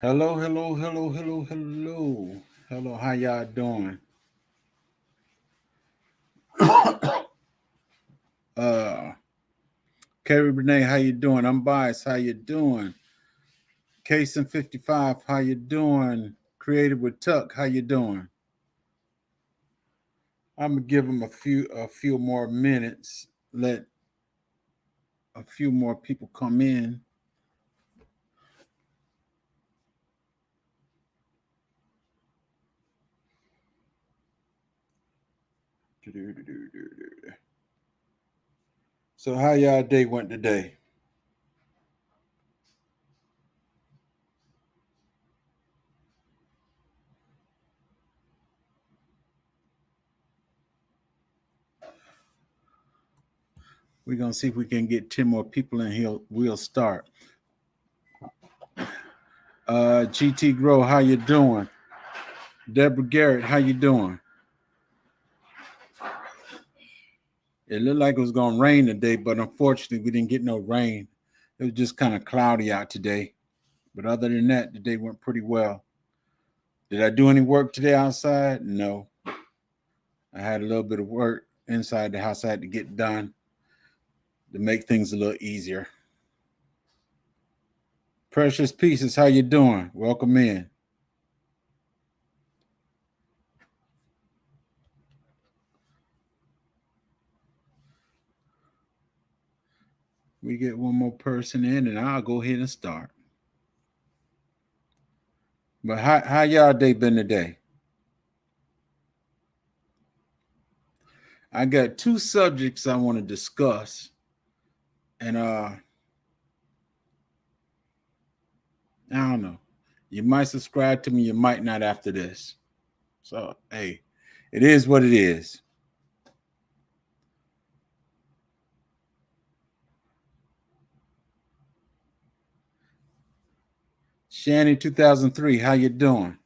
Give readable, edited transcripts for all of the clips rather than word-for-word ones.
Hello, hello, hello, hello, hello. Hello, how y'all doing? Uh Carrie Renee, how you doing? I'm Bias, how you doing? Case 55, how you doing? Creative with Tuck, how you doing? I'm gonna give them a few more minutes, let a few more people come in. So how y'all day went today? We're gonna see if we can get 10 more people in here. We'll start. GT Grow, how you doing? Deborah Garrett, how you doing? It looked like it was gonna rain today, but unfortunately we didn't get no rain. It was just kind of cloudy out today. But other than that, the day went pretty well. Did I do any work today outside? No. I had a little bit of work inside the house I had to get done to make things a little easier. Precious Pieces, how you doing? Welcome in. We get one more person in and I'll go ahead and start. But how y'all day been today? I got two subjects I want to discuss. And I don't know. You might subscribe to me, you might not after this. So, hey, it is what it is. Shannon 2003, how you doing?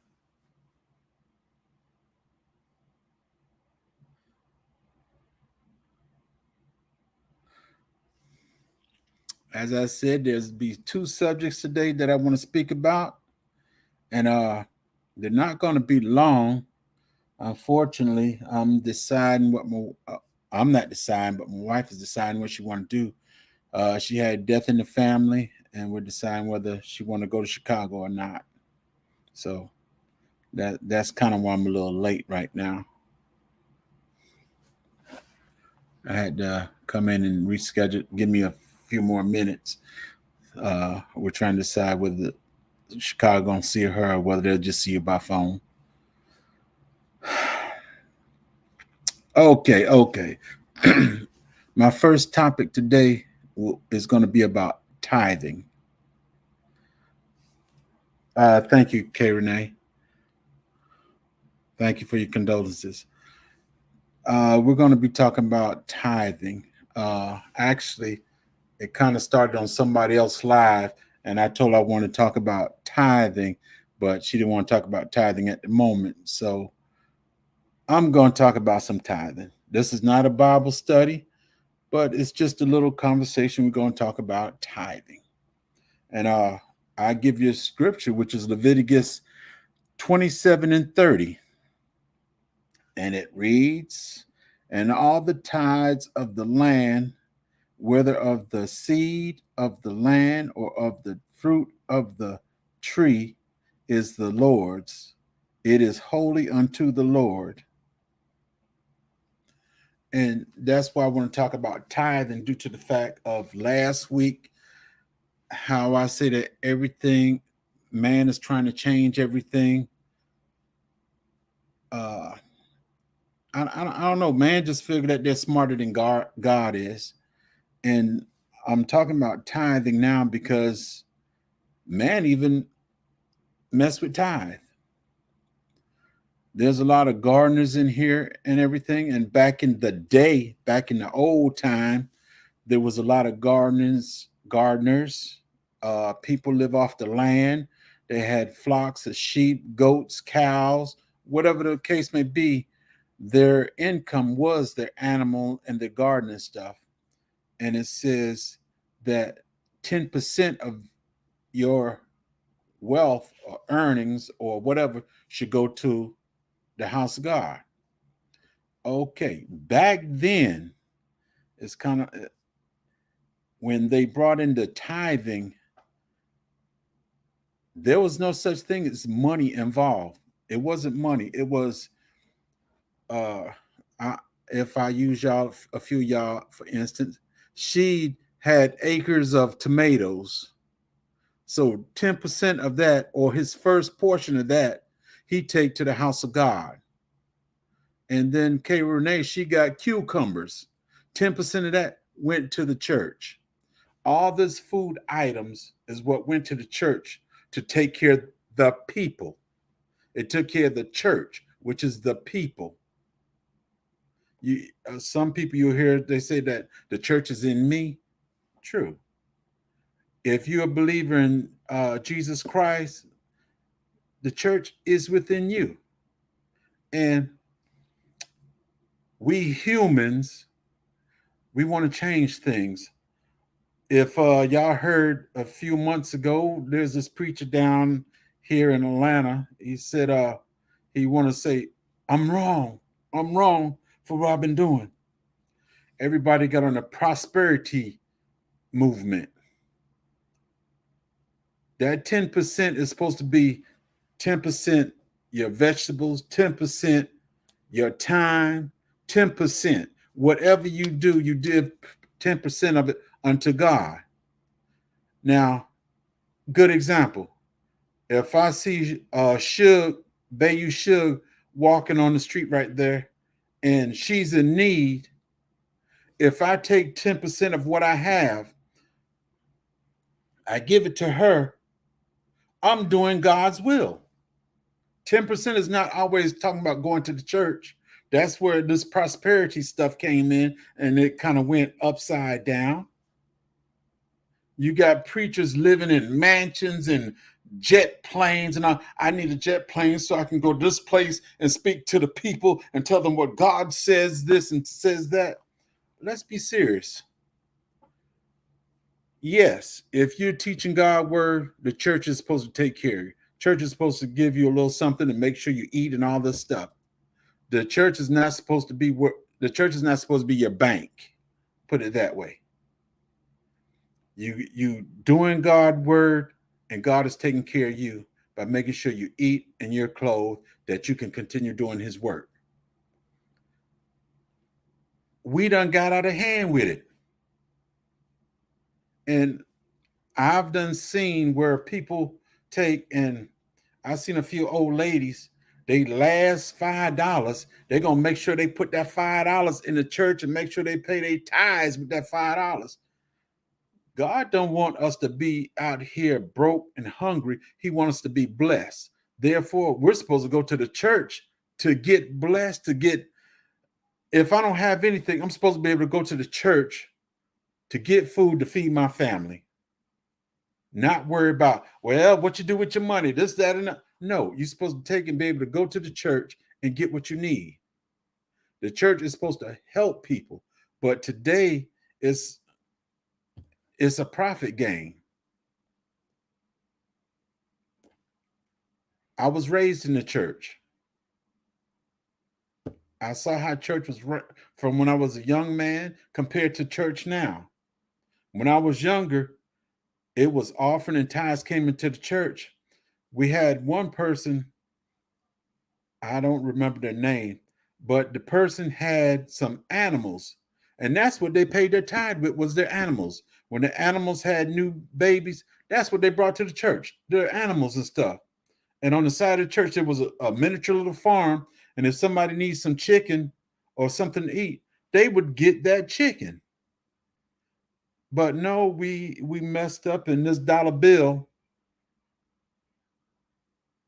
As I said, there's be two subjects today that I want to speak about, and they're not going to be long. Unfortunately, I'm deciding what I'm not deciding, but my wife is deciding what she want to do. She had death in the family, and we're deciding whether she want to go to Chicago or not. So that's kind of why I'm a little late right now. I had to come in and reschedule, give me a few more minutes. We're trying to decide whether Chicago gonna see her or whether they'll just see her by phone. Okay. My first topic today is going to be about tithing. Thank you, Kay Renee. Thank you for your condolences. We're going to be talking about tithing. Actually, it kind of started on somebody else live, and I told her I want to talk about tithing, but she didn't want to talk about tithing at the moment. So I'm going to talk about some tithing. This is not a Bible study, but it's just a little conversation. We're going to talk about tithing. And I give you a scripture, which is Leviticus 27 and 30. And it reads, and all the tithes of the land, whether of the seed of the land or of the fruit of the tree, is the Lord's. It is holy unto the Lord. And that's why I want to talk about tithing due to the fact of last week, how I say that everything, man is trying to change everything. Uh, I don't know. Man just figured that they're smarter than God is. And I'm talking about tithing now because man even mess with tithe. There's a lot of gardeners in here and everything. And back in the day, back in the old time, there was a lot of gardeners. People live off the land. They had flocks of sheep, goats, cows, whatever the case may be. Their income was their animal and their gardening stuff. And it says that 10% of your wealth or earnings or whatever should go to the house of God. Okay, back then, it's kind of when they brought in the tithing, there was no such thing as money involved. It wasn't money. It was, uh, I, if I use y'all, a few y'all, for instance, she had acres of tomatoes. So 10% of that, or his first portion of that, he take to the house of God. And then K. Renee, she got cucumbers. 10% of that went to the church. All this food items is what went to the church to take care of the people. It took care of the church, which is the people. Some people you hear, they say that the church is in me. True. If you're a believer in Jesus Christ, the church is within you. And we humans, we want to change things. If y'all heard a few months ago, there's this preacher down here in Atlanta. He said he want to say, I'm wrong for what I've been doing. Everybody got on a prosperity movement. That 10% is supposed to be 10% your vegetables, 10% your time, 10%. Whatever you do, you did 10% of it unto God. Now, good example. If I see Bayou Shug walking on the street right there, and she's in need, if I take 10% of what I have, I give it to her, I'm doing God's will. 10% is not always talking about going to the church. That's where this prosperity stuff came in, and it kind of went upside down. You got preachers living in mansions and jet planes, and I need a jet plane so I can go to this place and speak to the people and tell them what God says this and says that. Let's be serious. Yes, if you're teaching God word, the church is supposed to take care of you. Church is supposed to give you a little something to make sure you eat and all this stuff. The church is not supposed to be your bank. Put it that way. You doing God word, and God is taking care of you by making sure you eat and you're clothed, that you can continue doing his work. We done got out of hand with it. And I've done seen where people take, and I've seen a few old ladies, they last $5. They're gonna make sure they put that $5 in the church and make sure they pay their tithes with that $5. God don't want us to be out here broke and hungry. He wants us to be blessed. Therefore, we're supposed to go to the church to get blessed, if I don't have anything, I'm supposed to be able to go to the church to get food to feed my family. Not worry about, well, what you do with your money, this, that, and that. No, you're supposed to take and be able to go to the church and get what you need. The church is supposed to help people, but today it's a profit game. I was raised in the church. I saw how church was from when I was a young man compared to church now. When I was younger, it was offering and tithes came into the church. We had one person, I don't remember their name, but the person had some animals, and that's what they paid their tithe with, was their animals. When the animals had new babies, that's what they brought to the church, their animals and stuff. And on the side of the church, there was a miniature little farm. And if somebody needs some chicken or something to eat, they would get that chicken. But no, we messed up, and this dollar bill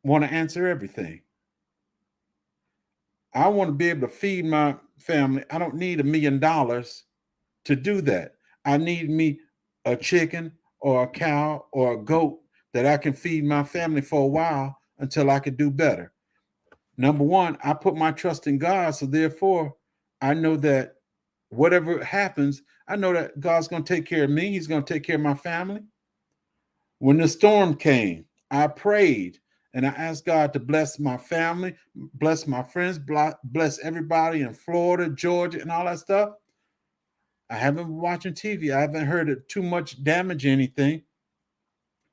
want to answer everything. I want to be able to feed my family. I don't need $1 million to do that. I need me a chicken or a cow or a goat that I can feed my family for a while until I can do better. Number one, I put my trust in God. So therefore, I know that whatever happens, I know that God's going to take care of me. He's going to take care of my family. When the storm came, I prayed and I asked God to bless my family, bless my friends, bless everybody in Florida, Georgia, and all that stuff. I haven't been watching TV. I haven't heard it too much damage or anything.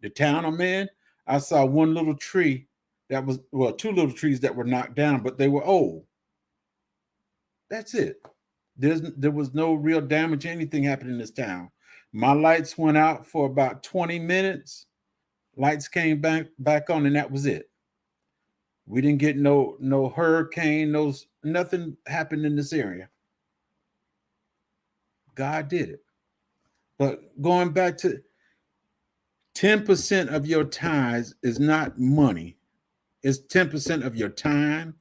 The town I'm in, I saw one little tree that was, well, two little trees that were knocked down, but they were old. That's it. There was no real damage, anything happened in this town. My lights went out for about 20 minutes. Lights came back on, and that was it. We didn't get no hurricane, nothing happened in this area. God did it. But going back to 10% of your tithes is not money. It's 10% of your time.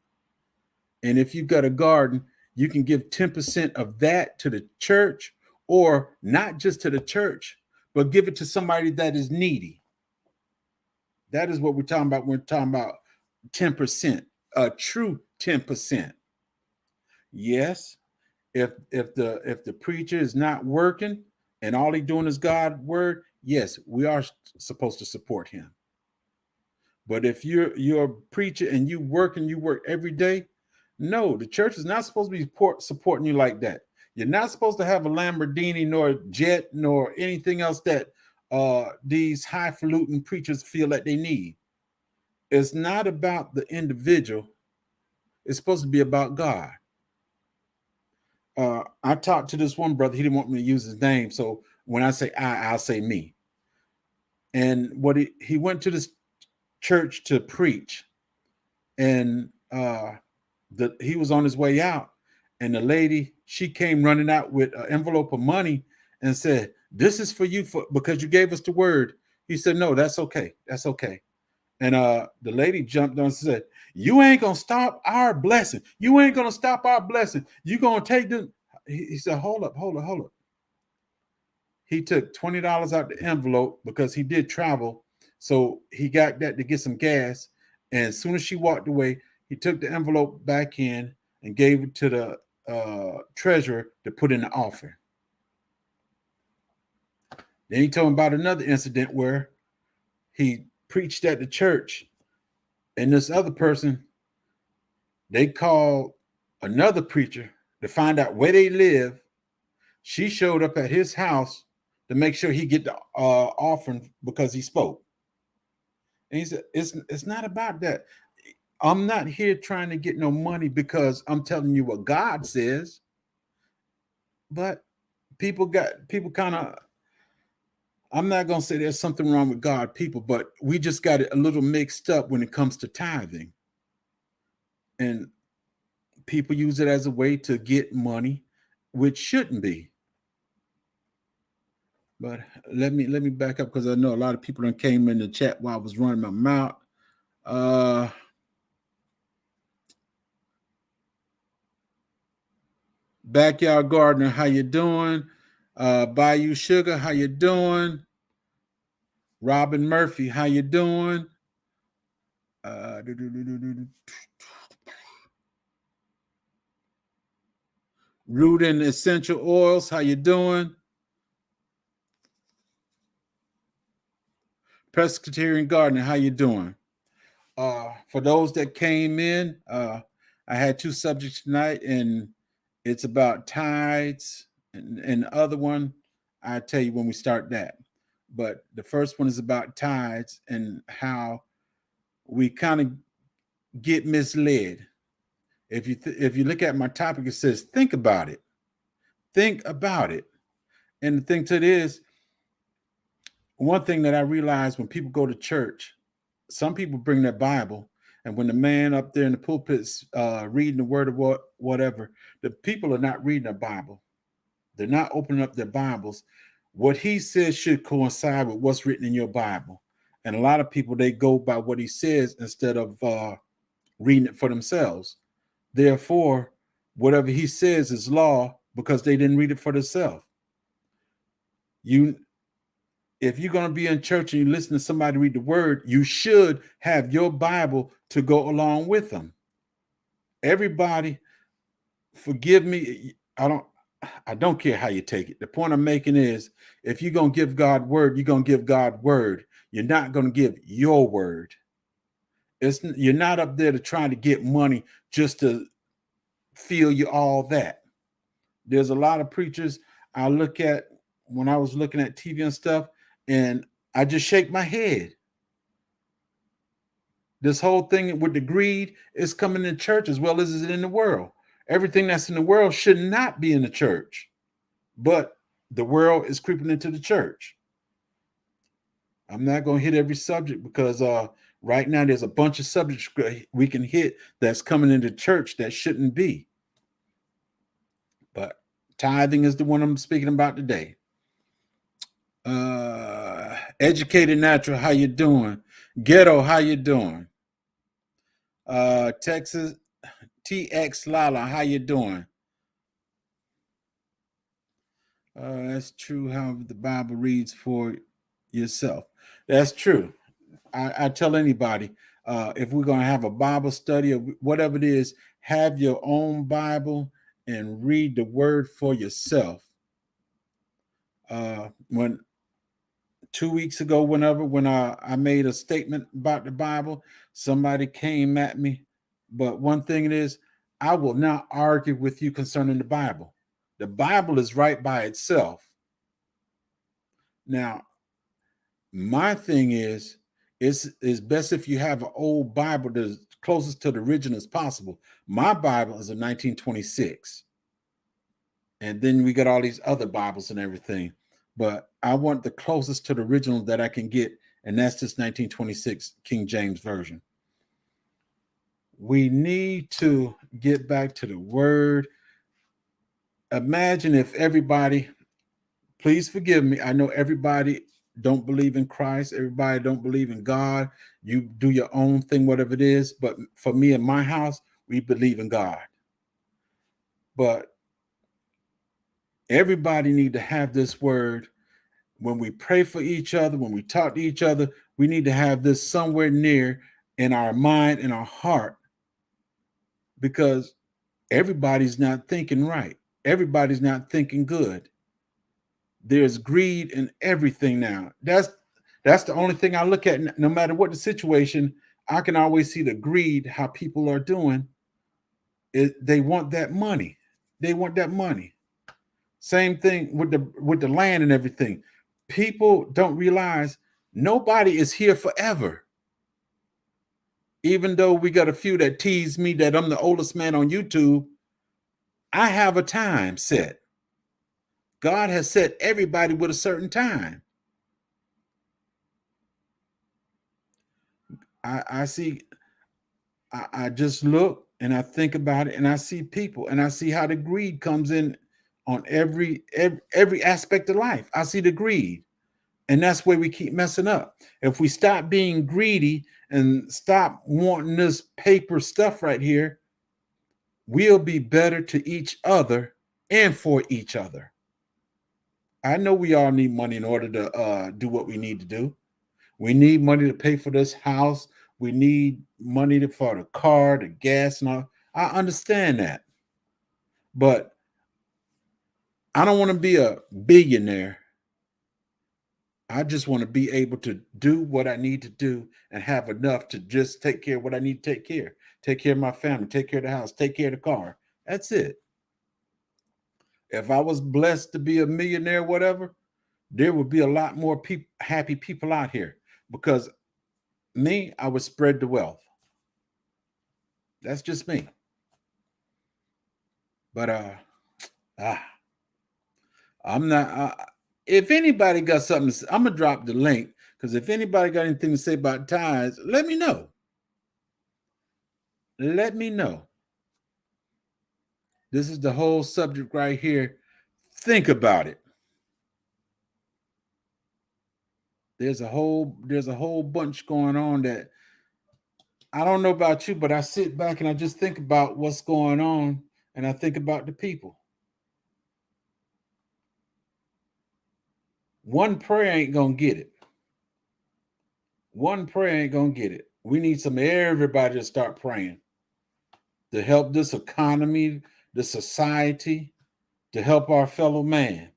And if you've got a garden, you can give 10% of that to the church, or not just to the church, but give it to somebody that is needy. That is what we're talking about. We're talking about 10%, a true 10%. Yes, if the preacher is not working and all he's doing is God's word, yes, we are supposed to support him. But if you're a preacher and you work every day, no, the church is not supposed to be supporting you like that. You're not supposed to have a Lamborghini nor a jet nor anything else that these highfalutin preachers feel that they need. It's not about the individual. It's supposed to be about God. I talked to this one brother. He didn't want me to use his name. So when I say I'll say me. And what he went to this church to preach. And he was on his way out. And the lady, she came running out with an envelope of money and said, "This is for you because you gave us the word." He said, "No, that's okay. That's okay." And the lady jumped on and said, "You ain't going to stop our blessing. You ain't going to stop our blessing. You going to take them." He said, hold up. He took $20 out the envelope because he did travel. So he got that to get some gas. And as soon as she walked away, he took the envelope back in and gave it to the treasurer to put in the offering. Then he told him about another incident where he preached at the church, and this other person, they called another preacher to find out where they live. She showed up at his house to make sure he get the offering because he spoke. And he said, it's not about that. I'm not here trying to get no money because I'm telling you what God says. But people kind of, I'm not going to say there's something wrong with God, people, but we just got it a little mixed up when it comes to tithing. And people use it as a way to get money, which shouldn't be. But let me back up because I know a lot of people that came in the chat while I was running my mouth. Backyard Gardener, how you doing? Bayou Sugar, how you doing? Robin Murphy, how you doing? Root and Essential Oils, how you doing? Presbyterian Gardener, how you doing? For those that came in, I had two subjects tonight, and it's about tithes, and the other one, I'll tell you when we start that. But the first one is about tithes and how we kind of get misled. If you look at my topic, it says, think about it. Think about it. And the thing to it is, one thing that I realized when people go to church, some people bring their Bible, and when the man up there in the pulpit's reading the word of whatever, the people are not reading their Bible. They're not opening up their Bibles. What he says should coincide with what's written in your Bible. And a lot of people, they go by what he says instead of reading it for themselves. Therefore, whatever he says is law because they didn't read it for themselves. If you're going to be in church and you listen to somebody read the word, you should have your Bible to go along with them. Everybody, forgive me, I don't care how you take it. The point I'm making is, if you're going to give God word, you're going to give God word. You're not going to give your word. You're not up there to try to get money just to feel you all that. There's a lot of preachers I look at when I was looking at TV and stuff, and I just shake my head. This whole thing with the greed is coming in church as well as is in the world. Everything that's in the world should not be in the church, but the world is creeping into the church. I'm not going to hit every subject because right now there's a bunch of subjects we can hit that's coming into church that shouldn't be. But tithing is the one I'm speaking about today. Educated Natural, how you doing? Ghetto, how you doing? Texas TX Lala, how you doing? That's true how the Bible reads for yourself. That's true. I tell anybody, if we're going to have a Bible study or whatever it is, have your own Bible and read the word for yourself. When 2 weeks ago, when I made a statement about the Bible, somebody came at me. But one thing it is, I will not argue with you concerning the Bible. The Bible is right by itself. Now, my thing is, it's best if you have an old Bible that's closest to the original as possible. My Bible is a 1926. And then we got all these other Bibles and everything. But I want the closest to the original that I can get, and that's this 1926 King James Version. We need to get back to the word. Imagine if everybody, please forgive me, I know everybody don't believe in Christ, everybody don't believe in God. You do your own thing, whatever it is. But for me and my house, we believe in God. But everybody need to have this word. When we pray for each other, when we talk to each other, we need to have this somewhere near in our mind, in our heart, because everybody's not thinking right. Everybody's not thinking good. There's greed in everything now. That's the only thing I look at. No matter what the situation, I can always see the greed, how people are doing. They want that money. They want that money. Same thing with the land and everything. People don't realize nobody is here forever. Even though we got a few that tease me that I'm the oldest man on YouTube, I have a time set. God has set everybody with a certain time. I see, I just look and I think about it and I see people and I see how the greed comes in on every aspect of life. I see the greed. And that's where we keep messing up. If we stop being greedy and stop wanting this paper stuff right here, we'll be better to each other and for each other. I know we all need money in order to do what we need to do. We need money to pay for this house. We need money for the car, the gas, and all. I understand that. But I don't want to be a billionaire. I just want to be able to do what I need to do and have enough to just take care of what I need to take care. Take care of my family, take care of the house, take care of the car. That's it. If I was blessed to be a millionaire, whatever, there would be a lot more happy people out here because me, I would spread the wealth. That's just me. But I'm not. If anybody got something, I'm gonna drop the link because if anybody got anything to say about tithes, let me know. Let me know. This is the whole subject right here. Think about it. There's a whole bunch going on that I don't know about you, but I sit back and I just think about what's going on and I think about the people. One prayer ain't gonna get it. One prayer ain't gonna get it. We need everybody to start praying to help this economy, the society, to help our fellow man.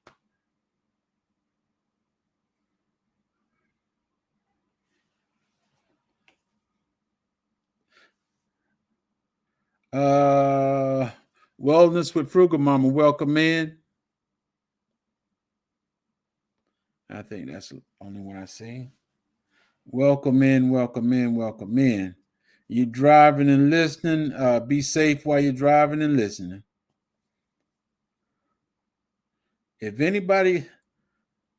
Uh, Wellness with Frugal Mama, welcome in. I think that's the only one I see. Welcome in, welcome in, welcome in. You driving and listening. Be safe while you're driving and listening. If anybody,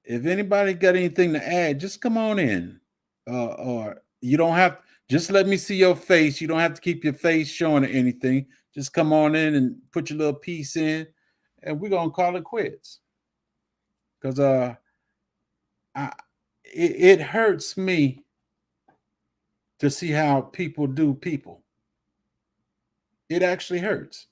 if anybody got anything to add, just come on in. Or you don't have. Just let me see your face. You don't have to keep your face showing or anything. Just come on in and put your little piece in, and we're gonna call it quits. Because I, it hurts me to see how people do people. It actually hurts.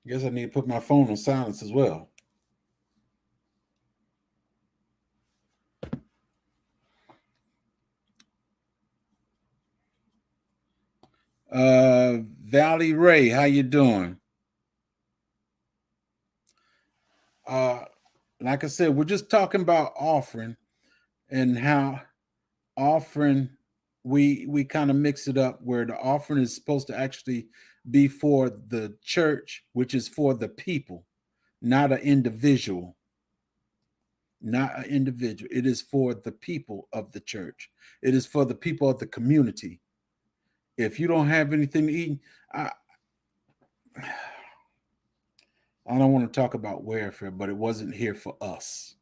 I guess I need to put my phone on silence as well. Valley Ray, how you doing? Uh, like I said, we're just talking about offering and how offering we kind of mix it up where the offering is supposed to actually be for the church, which is for the people, not an individual. Not an individual. It is for the people of the church. It is for the people of the community. If you don't have anything to eat, I, I don't want to talk about welfare, but it wasn't here for us.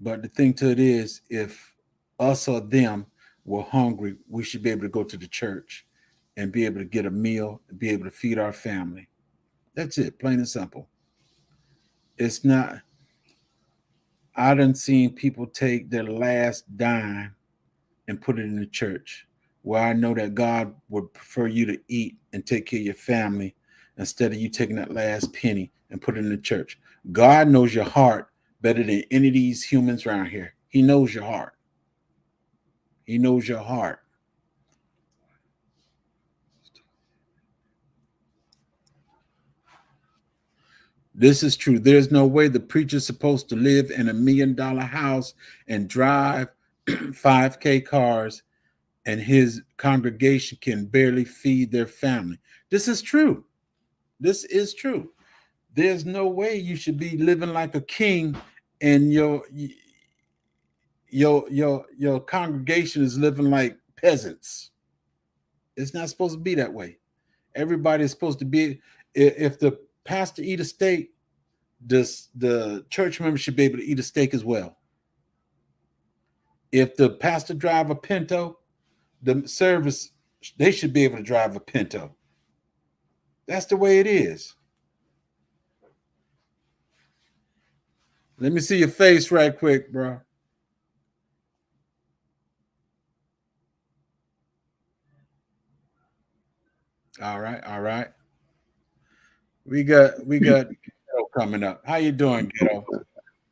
But the thing to it is, if us or them were hungry, we should be able to go to the church and be able to get a meal, and be able to feed our family. That's it, plain and simple. It's not. I done seen people take their last dime and put it in the church, where I know that God would prefer you to eat and take care of your family instead of you taking that last penny and put it in the church. God knows your heart better than any of these humans around here. He knows your heart. He knows your heart. This is true. There's no way the preacher's supposed to live in $1 million house and drive 5K cars and his congregation can barely feed their family. This is true. This is true. There's no way you should be living like a king and your congregation is living like peasants. It's not supposed to be that way. Everybody is supposed to be. If the pastor eat a steak, the church member should be able to eat a steak as well. If the pastor drive a Pinto, the service they should be able to drive a Pinto. That's the way it is. Let me see your face right quick, bro. All right, all right. We got Ghetto coming up. How you doing, Ghetto?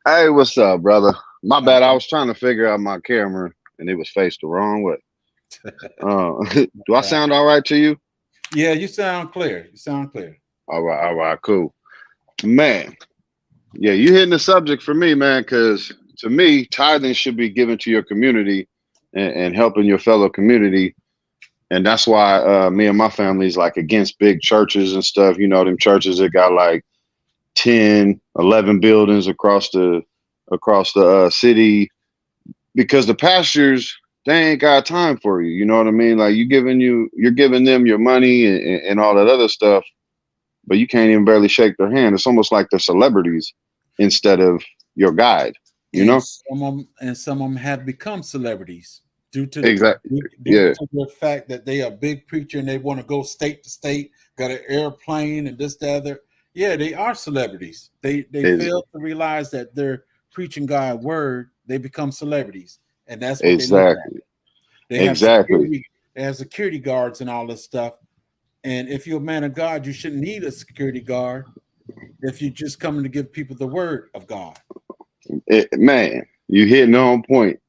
Hey, what's up, brother? My All bad. I was trying to figure out my camera and it was faced the wrong way. Do I right. sound all right to you? Yeah, you sound clear. You sound clear. All right, cool. Man, yeah, you hitting the subject for me, man, because to me, tithing should be given to your community and helping your fellow community. And that's why me and my family is like against big churches and stuff. You know, them churches that got like 10, 11 buildings across the city because the pastors they ain't got time for you. You know what I mean? Like you're giving them your money and all that other stuff, but you can't even barely shake their hand. It's almost like they're celebrities instead of your guide. You And know? some of them have become celebrities due to Exactly. due Yeah. to the fact that they are a big preacher and they want to go state to state, got an airplane and this, the other. Yeah, they are celebrities. They Ex- fail to realize that they're preaching God's word. They become celebrities, and that's what they look at. exactly. They have Exactly. security. They have security guards and all this stuff. And if you're a man of God, you shouldn't need a security guard if you're just coming to give people the word of God. Man, you hitting on point.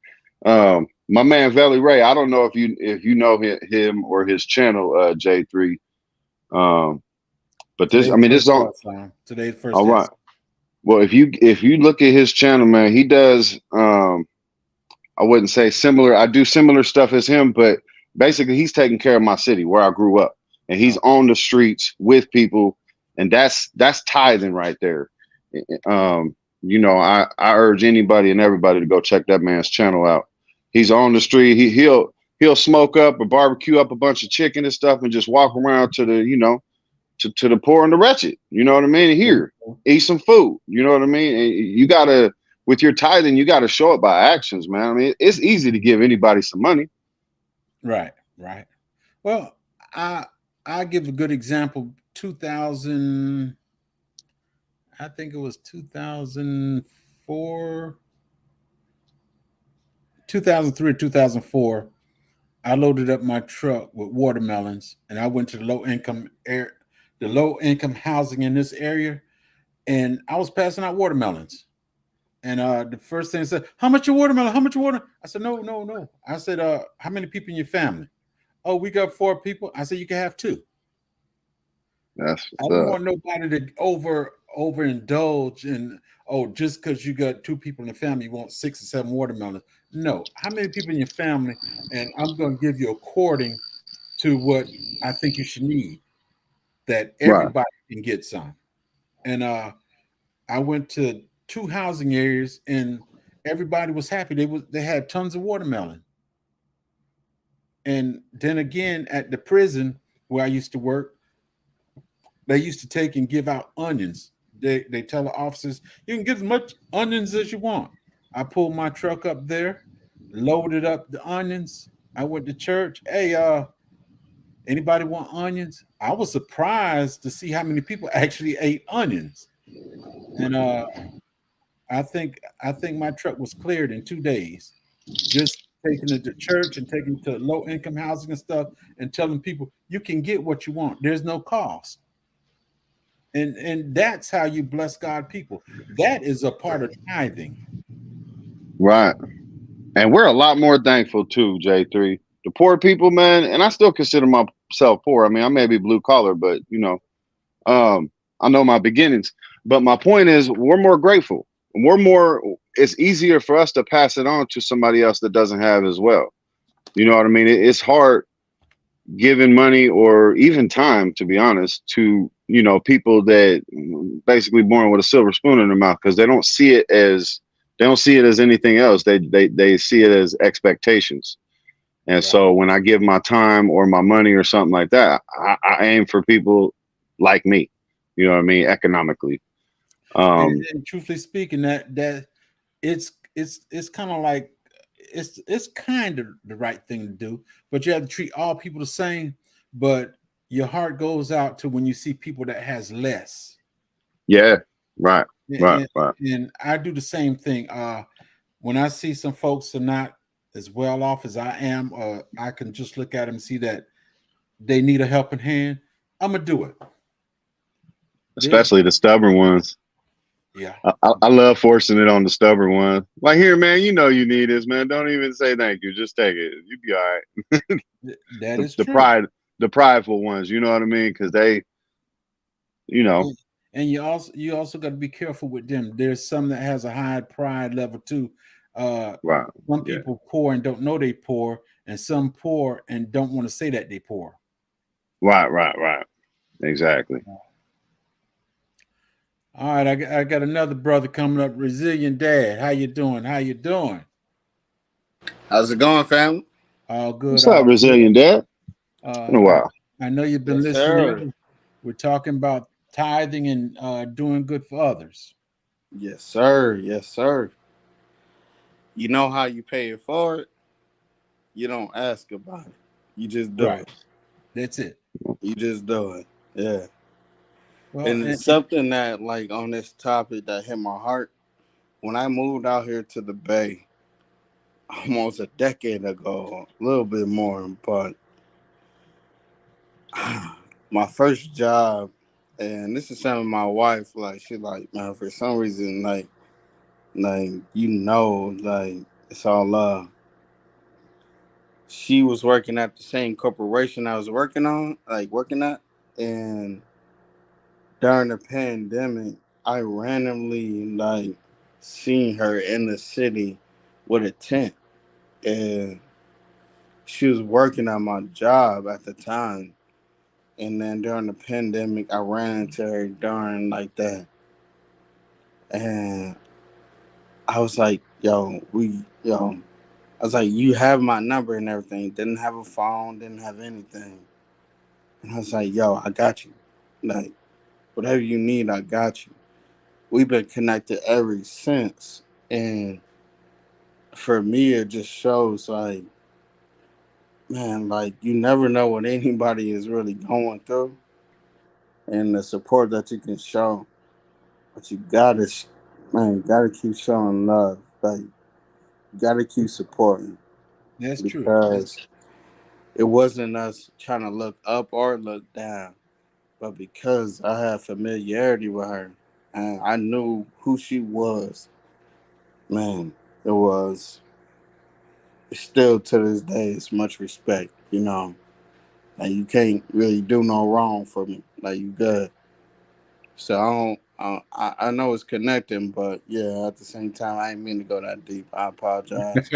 My man Valley Ray. I don't know if you know him or his channel, J3. Um, but this, I Today's mean, this first is on. what, Sam? Today's first All right. test. Well, if you look at his channel, man, he does I wouldn't say similar. I do similar stuff as him, but basically he's taking care of my city where I grew up. And he's Okay. on the streets with people, and that's tithing right there. You know, I urge anybody and everybody to go check that man's channel out. He's on the street. He'll smoke up or barbecue up a bunch of chicken and stuff and just walk around to the, you know, to the poor and the wretched. You know what I mean? Here, eat some food. You know what I mean? And you gotta, with your tithing, you gotta show it by actions, man. I mean, it's easy to give anybody some money. Right, right. Well, I I give a good example. 2000, I think it was 2004, 2003 or 2004. I loaded up my truck with watermelons, and I went to the low income housing in this area, and I was passing out watermelons. And the first thing I said, "How much your watermelon? How much your water?" I said, "No, no, no." I said, "How many people in your family?" "Oh, we got 4 people." I said, "You can have two." That's I what's don't up. want nobody to overindulge in, oh, just because you got 2 people in the family, you want 6 or 7 watermelons. No, how many people in your family? And I'm going to give you according to what I think you should need, that Right. everybody can get some. And I went to 2 housing areas, and everybody was happy. They had tons of watermelon. And then again, at the prison where I used to work, they used to take and give out onions. They tell the officers, you can get as much onions as you want. I pulled my truck up there, loaded up the onions. I went to church. Hey, anybody want onions? I was surprised to see how many people actually ate onions. And I think my truck was cleared in 2 days. Just taking it to church and taking it to low income housing and stuff, and telling people you can get what you want. There's no cost. And that's how you bless God people. That is a part of tithing. Right. And we're a lot more thankful too, J3. The poor people, man, and I still consider myself poor. I mean, I may be blue collar, but you know, I know my beginnings. But my point is, we're more grateful. We're more. It's easier for us to pass it on to somebody else that doesn't have as well. You know what I mean? It's hard giving money or even time, to be honest, to people that basically born with a silver spoon in their mouth because they don't see it as anything else. They see it as expectations. And Right. so when I give my time or my money or something like that, I aim for people like me. You know what I mean? Economically. Um, And truthfully speaking, that it's kind of like it's kind of the right thing to do, but you have to treat all people the same. But your heart goes out to when you see people that has less. yeah, right, right, And, right. and I do the same thing. When I see some folks are not as well off as I am, I can just look at them and see that they need a helping hand. I'm gonna do it. There's Especially the stubborn ones. Yeah, I love forcing it on the stubborn one. Like, here, man, you know you need this, man. Don't even say thank you. Just take it. You be all right. that the is the true. pride, the prideful ones. You know what I mean? Because they, you know, And, and you also got to be careful with them. There's some that has a high pride level too. Uh, right. some Yeah. people poor and don't know they poor, and some poor and don't want to say that they poor. Right. Right. Right. Exactly. All right, I got another brother coming up, Resilient Dad. How you doing? How you doing? How's it going, family? All good, What's up, all good. resilient dad? In a Uh, while. I know you've been Yes, listening sir. in. We're talking about tithing and doing good for others. Yes, sir. Yes, sir. You know how you pay it forward? You don't ask about it. You just do Right. it. That's it. You just do it. Yeah. Well, And it's something that, like, on this topic that hit my heart. When I moved out here to the Bay almost a decade ago, a little bit more, but my first job, and this is something my wife, like, she like, man, for some reason, like, it's all love. She was working at the same corporation I was working at, and during the pandemic, I randomly like seen her in the city with a tent, and she was working at my job at the time. And then during the pandemic, I ran into her during like that, and I was like, yo." I was like, "You have my number and everything." Didn't have a phone, didn't have anything, and I was like, "Yo, I got you. Like, whatever you need, I got you." We've been connected ever since, and for me, it just shows like, man, like you never know what anybody is really going through, and the support that you can show. But you gotta, man, you gotta keep showing love. Like, you gotta keep supporting That's true. because it wasn't us trying to look up or look down, but because I had familiarity with her and I knew who she was, man, it was still to this day, it's much respect, you know. Like, you can't really do no wrong for me. Like, you good. So I know it's connecting, but yeah, at the same time, I ain't mean to go that deep. I apologize.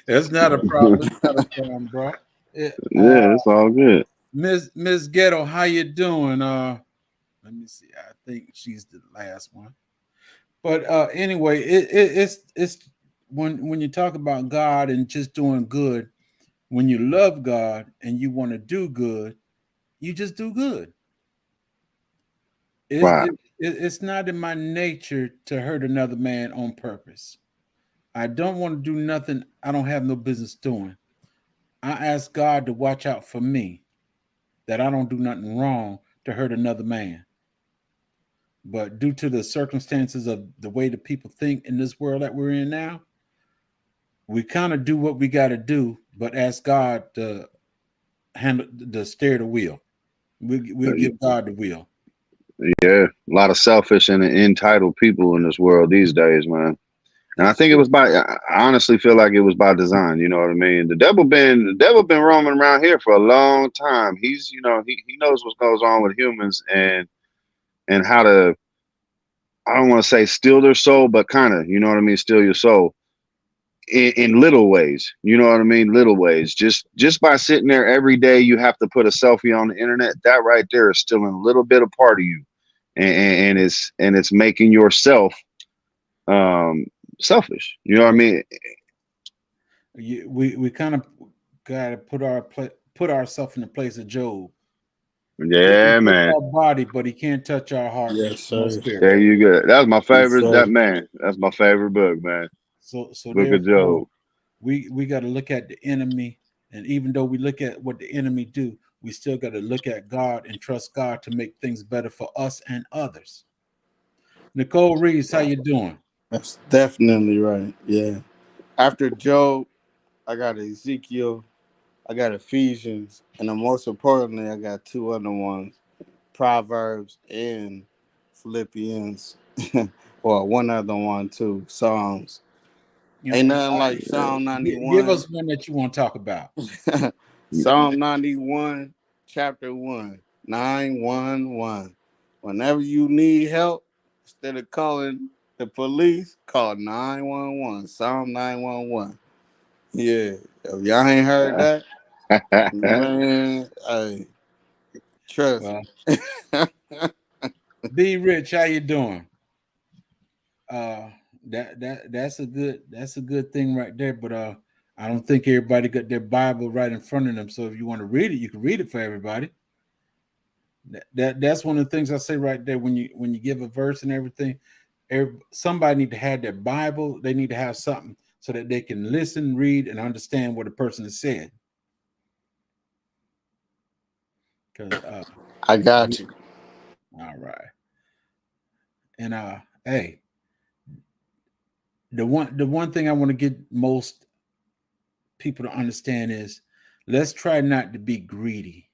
That's not a problem. It's not a problem, bro. Yeah, it's all good. Miss Ghetto, how you doing? Let me see. I think she's the last one. But anyway, it's when you talk about God and just doing good, when you love God and you want to do good, you just do good. Right. It's not in my nature to hurt another man on purpose. I don't want to do nothing I don't have no business doing. I ask God to watch out for me, that I don't do nothing wrong to hurt another man. But due to the circumstances of the way the people think in this world that we're in now, we kind of do what we got to do, but ask God to handle the steer the wheel. We give God the wheel. Yeah, a lot of selfish and entitled people in this world these days, man. And I That's think it true. was by. I honestly feel like it was by design. You know what I mean? The devil been roaming around here for a long time. He's, he knows what goes on with humans and how to. I don't want to say steal their soul, but kind of, you know what I mean, steal your soul in little ways. You know what I mean? Little ways. Just by sitting there every day, you have to put a selfie on the internet. That right there is stealing a little bit of part of you, and it's making yourself um selfish. You know what I mean? We kind of got to put ourselves in the place of Job. He can Yeah, touch man. our body, but he can't touch our heart Yes, nor sir. spirit. There you go. That was my Yes, favorite. sir. That's my favorite book, man. So Book of therefore, Job. we got to look at the enemy, and even though we look at what the enemy do, we still got to look at God and trust God to make things better for us and others. Nicole Reeves, how you doing? That's definitely right. Yeah. After Job, I got Ezekiel, I got Ephesians, and then most importantly, I got two other ones, Proverbs and Philippians. Well, one other one too, Psalms. You Ain't know, nothing like Psalm give 91. us one that you want to talk about. Psalm 91, chapter 1, 911. Whenever you need help, instead of calling the police, call 911. Psalm 911. Yeah. If y'all ain't heard that, man, hey, trust Well, me. B Rich, how you doing? Uh, that's a good thing right there. But I don't think everybody got their Bible right in front of them. So if you want to read it, you can read it for everybody. That's one of the things I say right there when you give a verse and everything. Somebody need to have their Bible. They need to have something so that they can listen, read, and understand what a person has said. Because I got you. all right, and hey, the one thing I want to get most people to understand is let's try not to be greedy,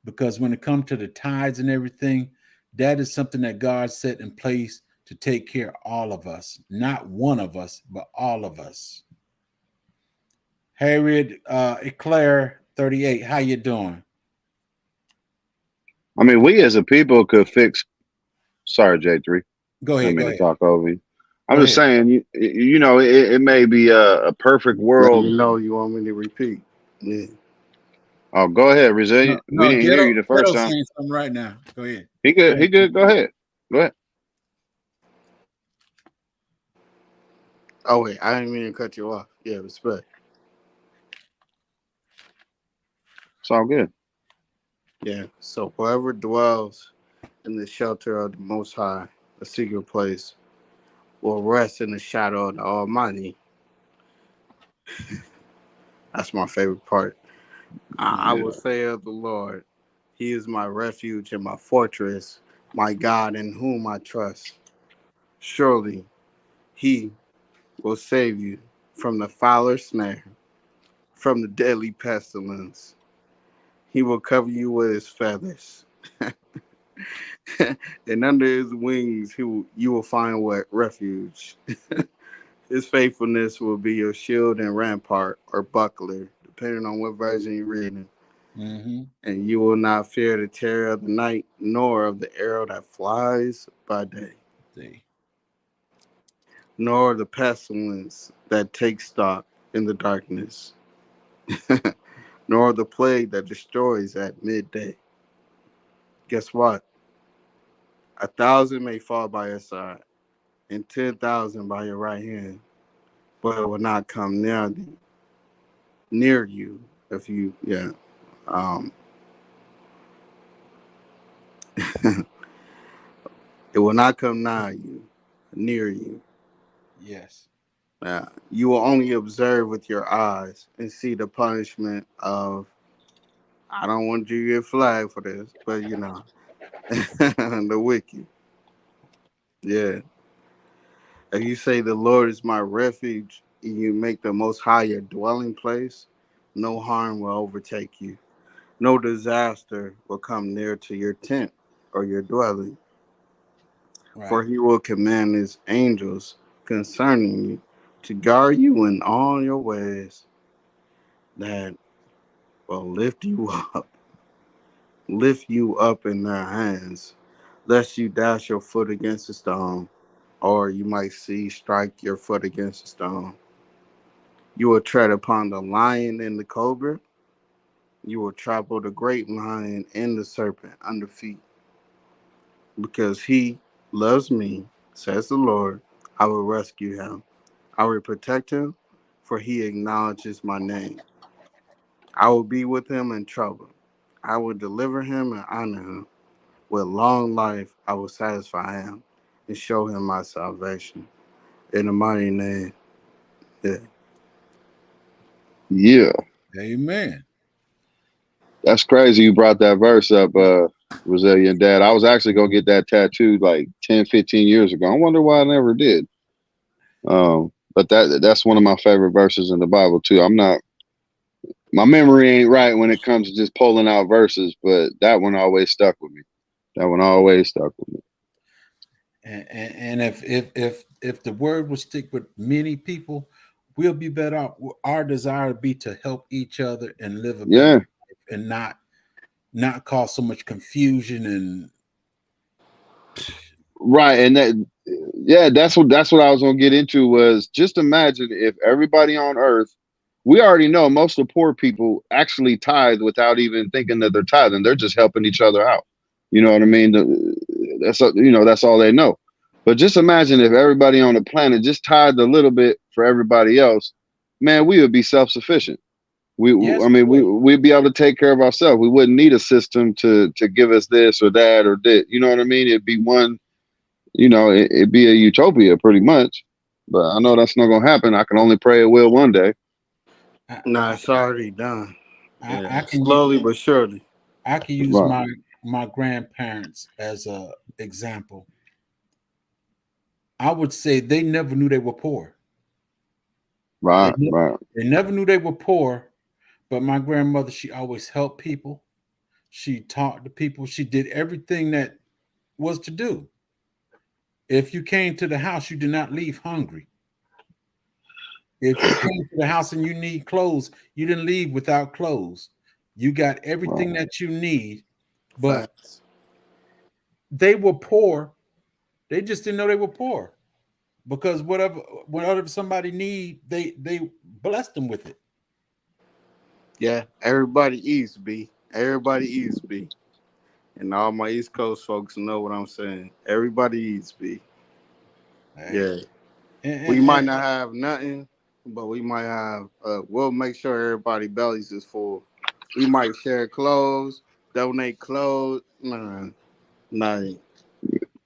because when it comes to the tithes and everything, that is something that God set in place to take care of all of us, not one of us, but all of us. Harriet Eclair 38, how you doing? I mean, we as a people could fix. Sorry, J3. Go I didn't ahead. mean Go to ahead. talk over you. I'm Go just ahead. saying, you know, it may be a perfect Let world. me know you want me to repeat. Yeah. Oh, go ahead, No, Resilient. We no, didn't hear you the first ghetto time. saying something right now. Go ahead. He Go good. He ahead. good. Go ahead. Go ahead. Oh wait, I didn't mean to cut you off. Yeah, respect. It's all good. Yeah. So whoever dwells in the shelter of the Most High, a secret place, will rest in the shadow of the Almighty. That's my favorite part. I Yeah. will say of the Lord, He is my refuge and my fortress, my God in whom I trust. Surely He will save you from the fowler's snare, from the deadly pestilence. He will cover you with His feathers. And under His wings, you will find what refuge. His faithfulness will be your shield and rampart or buckler, depending on what version you're reading. Mm-hmm. And you will not fear the terror of the night, nor of the arrow that flies by day, See. nor the pestilence that takes stock in the darkness, nor the plague that destroys at midday. Guess what? 1,000 may fall by your side, and 10,000 by your right hand, but it will not come near you if you, yeah. Um, it will not come nigh you, near you. Yes. You will only observe with your eyes and see the punishment of. I don't want you to get flagged for this, but you know, the wicked. Yeah. If you say the Lord is my refuge, and you make the Most High your dwelling place, no harm will overtake you. No disaster will come near to your tent or your dwelling. For Right. He will command His angels concerning you to guard you in all your ways, that will lift you up in their hands, lest you dash your foot against a stone, or you might see strike your foot against a stone. You will tread upon the lion and the cobra. You will trample the great lion and the serpent under feet. Because He loves me, says the Lord, I will rescue him. I will protect him, for he acknowledges my name. I will be with him in trouble. I will deliver him and honor him. With long life, I will satisfy him and show him my salvation. In the mighty name. Yeah. Yeah. Amen. That's crazy. You brought that verse up, Resilient Dad. I was actually gonna get that tattooed like 10, 15 years ago. I wonder why I never did. But that's one of my favorite verses in the Bible too. My memory ain't right when it comes to just pulling out verses, but that one always stuck with me. That one always stuck with me. And if the word will stick with many people, we'll be better off. Our desire would be to help each other and live a better Yeah, life, and not cause so much confusion and right. And that's what I was gonna get into was just imagine if everybody on earth, we already know most of the poor people actually tithe without even thinking that they're tithing. They're just helping each other out. You know what I mean? That's all they know. But just imagine if everybody on the planet just tithed a little bit for everybody else, man, we would be self-sufficient. I yes, mean, we'd be able to take care of ourselves. We wouldn't need a system to give us this or that or that. You know what I mean? It'd be one. It'd be a utopia pretty much. But I know that's not gonna happen. I can only pray it will one day. I, Nah, it's already done. I Yeah. can Slowly but surely. I can use Right, my grandparents as a example. I would say they never knew they were poor. They right, ne- right. they never knew they were poor, but my grandmother, she always helped people. She talked to people. She did everything that was to do. If you came to the house, you did not leave hungry. If you came to the house and you need clothes, you didn't leave without clothes. You got everything Right. that you need, but Facts. they were poor, They just didn't know they were poor because whatever somebody need, they blessed them with it. Yeah, everybody eats, B. Everybody eats, B. And all my East Coast folks know what I'm saying. Everybody eats, B. Hey. Yeah. And, We and, might and, not have nothing, but we might have, we'll make sure everybody bellies is full. We might share clothes, donate clothes. Nah,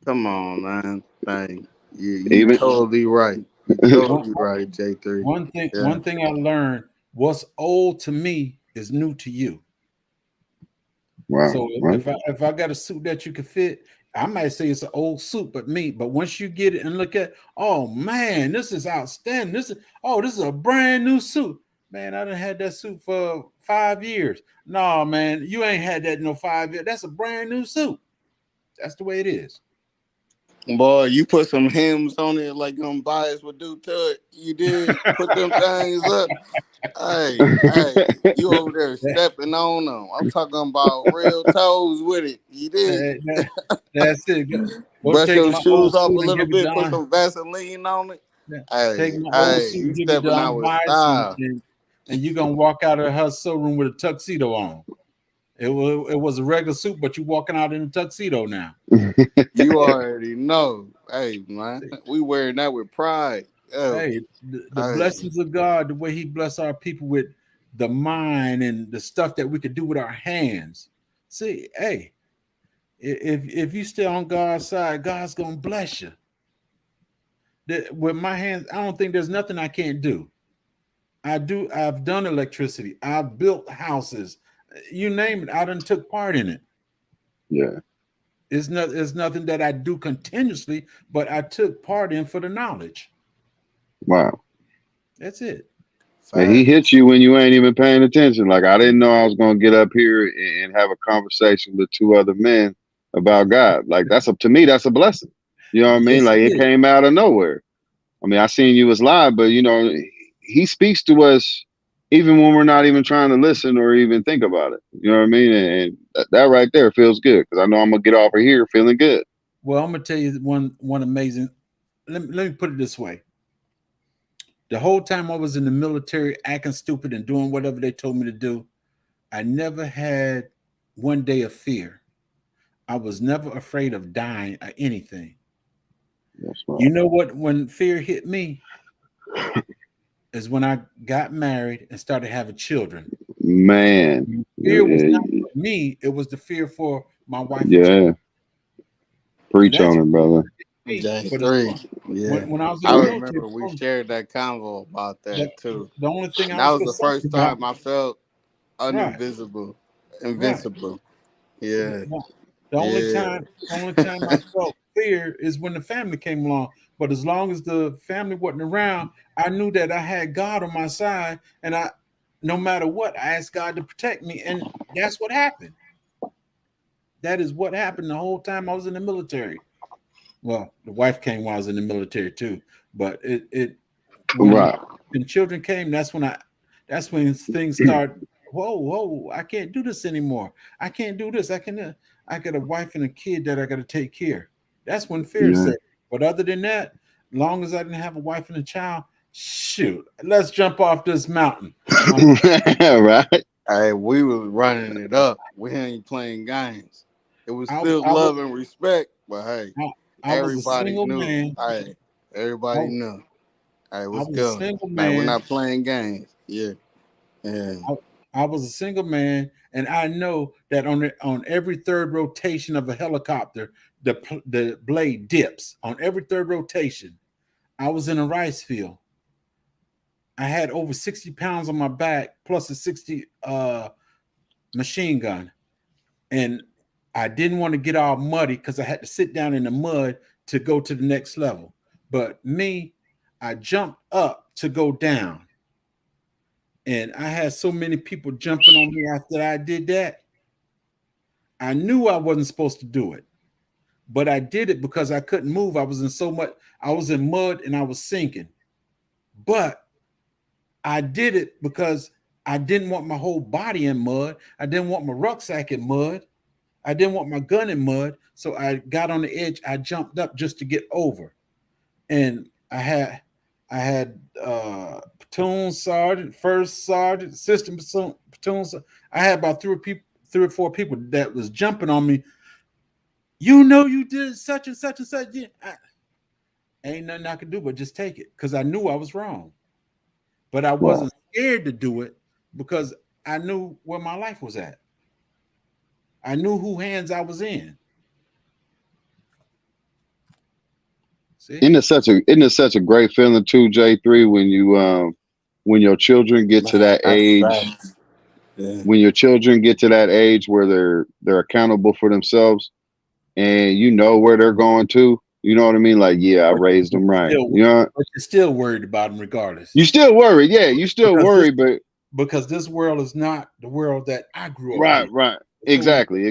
come on, man. Dang. You Even totally right. You one, totally right, J3. Yeah. one thing I learned: what's old to me is new to you. wow, So right? if I got a suit that you can fit, I might say it's an old suit, but once you get it and look at, oh man, this is outstanding. This is a brand new suit. Man, I done had that suit for 5 years. No, man, you ain't had that in no 5 years. That's a brand new suit. That's the way it is. Boy, you put some hymns on it like them bias would do to it. You did put them things up. Hey, you over there That- stepping on them. I'm talking about real toes with it. You did. that's it. Go Brush take your my old shoes off a suit and little give it bit, put down. some Vaseline on it. Take my old suit, You give it to stepping out Aunt with Bias, style. and you're gonna walk out of her showroom with a tuxedo on. It was a regular suit, but you walking out in a tuxedo now. You already know. Hey, man, we wearing that with pride. Oh, Hey, the hey. blessings of God, the way He bless our people with the mind and the stuff that we could do with our hands. See, hey, if you stay on God's side, God's gonna bless you. With my hands, I don't think there's nothing I can't do. I've done electricity. I've built houses. You name it. I done took part in it. Yeah, It's nothing that I do continuously, but I took part in for the knowledge. wow. That's it. And he Facts. hit you when you ain't even paying attention. Like I didn't know I was gonna get up here and have a conversation with two other men about God. Like to me, that's a blessing. You know what I mean? Yes, Like it it is. came out of nowhere. I mean, I seen you was live, but he speaks to us even when we're not even trying to listen or even think about it. You know what I mean? And that right there feels good because I know I'm gonna get off of here feeling good. Well, I'm gonna tell you one amazing. Let me put it this way: the whole time I was in the military, acting stupid and doing whatever they told me to do, I never had one day of fear. I was never afraid of dying or anything. That's right. You know what? When fear hit me is when I got married and started having children. Man. Fear was not for me; it was the fear for my wife and Yeah. children, and Preach that's on it, brother. me. But J3. Yeah. when I was in I the military, remember we shared that convo about the, that too. the only thing I That was was so the fussed first about, time I felt right, uninvisible, right. invincible. Yeah. The Yeah. the only time I felt fear is when the family came along. But as long as the family wasn't around, I knew that I had God on my side, and no matter what, I asked God to protect me, and that's what happened. That is what happened the whole time I was in the military. Well, the wife came while I was in the military too, but it when Right. when children came, that's when things start. Whoa! I can't do this anymore. I can't do this. I got a wife and a kid that I got to take care. That's when fear Yeah. set. But other than that, long as I didn't have a wife and a child, shoot, let's jump off this mountain. Right. Hey, we was running it up. We ain't playing games. It was I, still I was love and respect, but hey, I, I was a everybody single knew. man. Hey, I, everybody knew. Hey, I what's was a good? single Like we're man. not playing games. Yeah, yeah. I, I was a single man, and I know that on every third rotation of a helicopter, the blade dips on every third rotation. I was in a rice field. I had over 60 pounds on my back, plus a 60 machine gun, and I didn't want to get all muddy because I had to sit down in the mud to go to the next level. But me, I jumped up to go down. And I had so many people jumping on me after I did that. I knew I wasn't supposed to do it, but I did it because I couldn't move. I was in mud and I was sinking. But I did it because I didn't want my whole body in mud. I didn't want my rucksack in mud. I didn't want my gun in mud, so I got on the edge. I jumped up just to get over, and I had platoon sergeant, first sergeant, assistant platoon. I had about three or four people that was jumping on me. You know, you did such and such and such. Yeah, ain't nothing I could do but just take it because I knew I was wrong. But I wasn't scared to do it because I knew where my life was at. I knew who hands I was in. See? Isn't it such a great feeling too, J3, when your children get to that age, when your children get to that age where they're accountable for themselves and you know where they're going to. You know what I mean? Like, yeah, I raised them right. You know, but you're still worried about them regardless. You still worry, yeah. You still worry, but because this world is not the world that I grew up right, in. right. Exactly.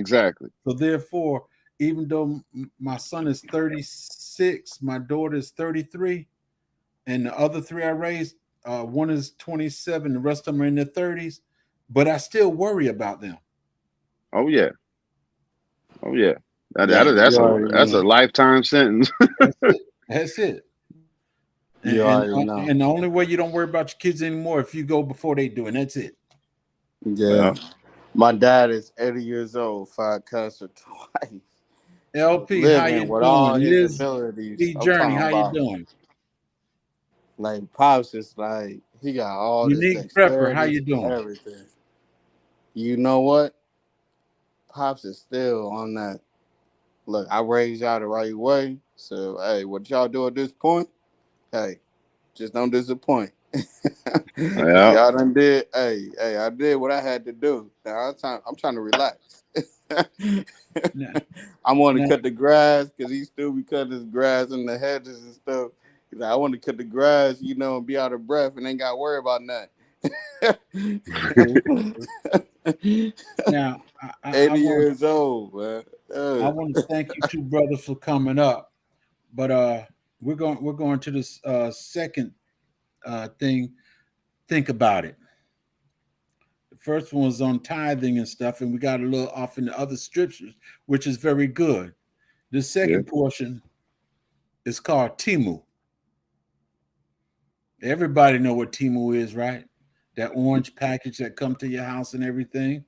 So therefore, even though my son is 36, my daughter is 33, and the other three I raised, one is 27, the rest of them are in their 30s, but I still worry about them. Oh yeah. That's a lifetime sentence. That's it. And the only way you don't worry about your kids anymore if you go before they do, and that's it. Yeah. My dad is 80 years old, fought cancer twice. LP, living how you with doing? all his abilities. Journey, how you doing? Like Pops is like he got all Unique this Prepper, how you doing? Everything. You know what? Pops is still on that. Look, I raised y'all the right way. So hey, what y'all do at this point? Hey, just don't disappoint. Yeah. Y'all done did. Hey, I did what I had to do. Now I'm trying to relax. I want to cut the grass because he still be cutting his grass and the hedges and stuff. He's like, I want to cut the grass, and be out of breath and ain't got to worry about nothing. Now, 80 years old, man. I want to thank you two brothers for coming up, but we're going to this second thing. Think about it. The first one was on tithing and stuff, and we got a little off in the other scriptures, which is very good. The second portion is called Temu. Everybody know what Temu is, right? That orange package that come to your house and everything.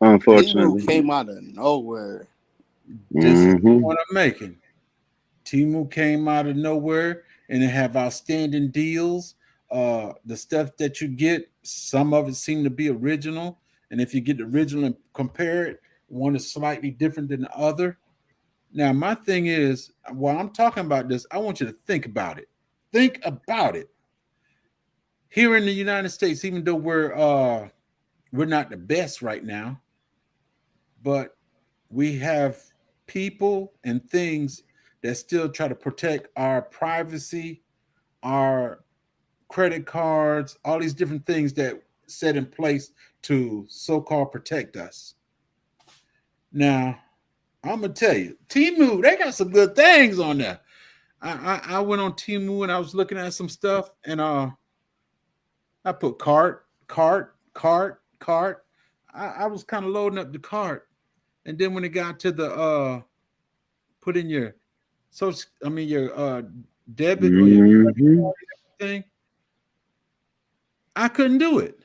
Unfortunately, Temu came out of nowhere. This is what I'm making. Temu came out of nowhere, and they have outstanding deals. The stuff that you get, some of it seem to be original, and if you get the original and compare it, one is slightly different than the other. Now, my thing is, while I'm talking about this, I want you to think about it. Think about it. Here in the United States, even though we're not the best right now, but we have people and things that still try to protect our privacy, our credit cards, all these different things that set in place to so-called protect us. Now, I'm gonna tell you, Temu, they got some good things on there. I went on Temu and I was looking at some stuff, and I put cart. I was kind of loading up the cart, and then when it got to the put in your your debit or your credit card thing, I couldn't do it.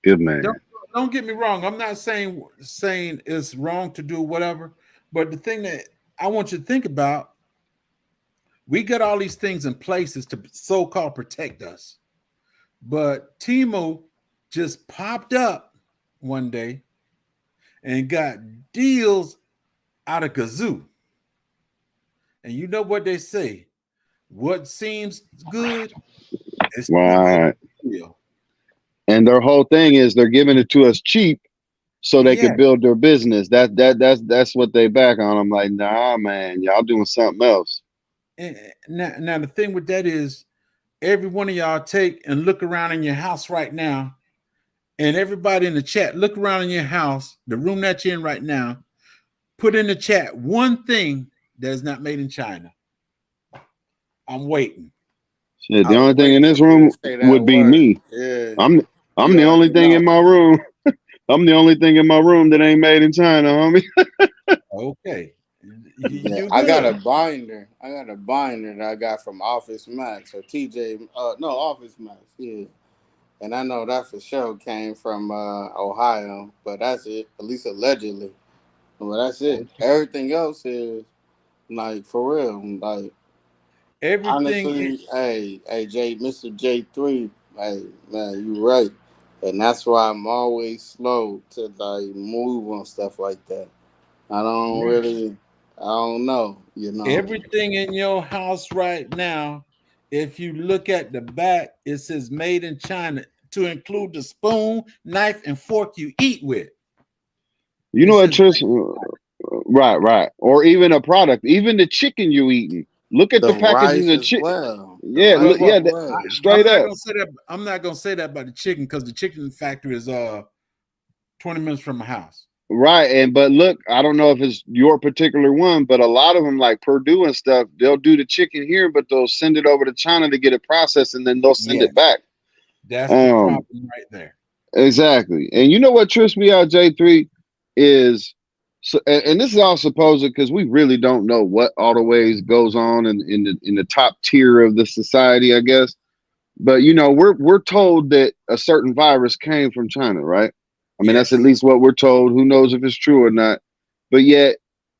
Good man. Don't get me wrong. I'm not saying it's wrong to do whatever, but the thing that I want you to think about, we got all these things in places to so-called protect us. But Temu just popped up one day and got deals out of kazoo. And you know what they say? What seems good is right. And their whole thing is they're giving it to us cheap so they can build their business. That's what they back on. I'm like, nah, man, y'all doing something else. And now the thing with that is, every one of y'all take and look around in your house right now, and everybody in the chat, look around in your house, the room that you're in right now, put in the chat one thing that is not made in China. I'm waiting. Shit, the only thing in this room would be me. Yeah. I'm the only thing in my room. I'm the only thing in my room that ain't made in China, homie. Okay. Yeah, You I got a good. binder. I got a binder that I got from Office Max or TJ. No, Office Max. Yeah, and I know that for sure came from Ohio, but that's it. At least allegedly. Well, that's it. Okay. Everything else is like for real. Like Everything honestly, hey, Mr. J3, hey man, you right, and that's why I'm always slow to like move on stuff like that. I don't right. really, I don't know, you know. Everything in your house right now, if you look at the back, it says made in China to include the spoon, knife, and fork you eat with. You It know what, says Trish? Right, right. Or even a product, even the chicken you eating. Look at The the packaging rice of as chicken. well. The Yeah, well, look, rice well, yeah, as well. I'm straight not up. gonna say that. I'm not gonna say that about the chicken because the chicken factory is 20 minutes from my house. Right, and but look, I don't know if it's your particular one, but a lot of them, like Purdue and stuff, they'll do the chicken here, but they'll send it over to China to get it processed, and then they'll send Yeah, it back. that's the Um, problem right there. exactly. And you know what trips me out, J3, is so, and this is all supposed because we really don't know what all the ways goes on in the top tier of the society, I guess. But you know, we're told that a certain virus came from China, right? I mean, that's at Yes, least what we're told. Who knows if it's true or not? But yet,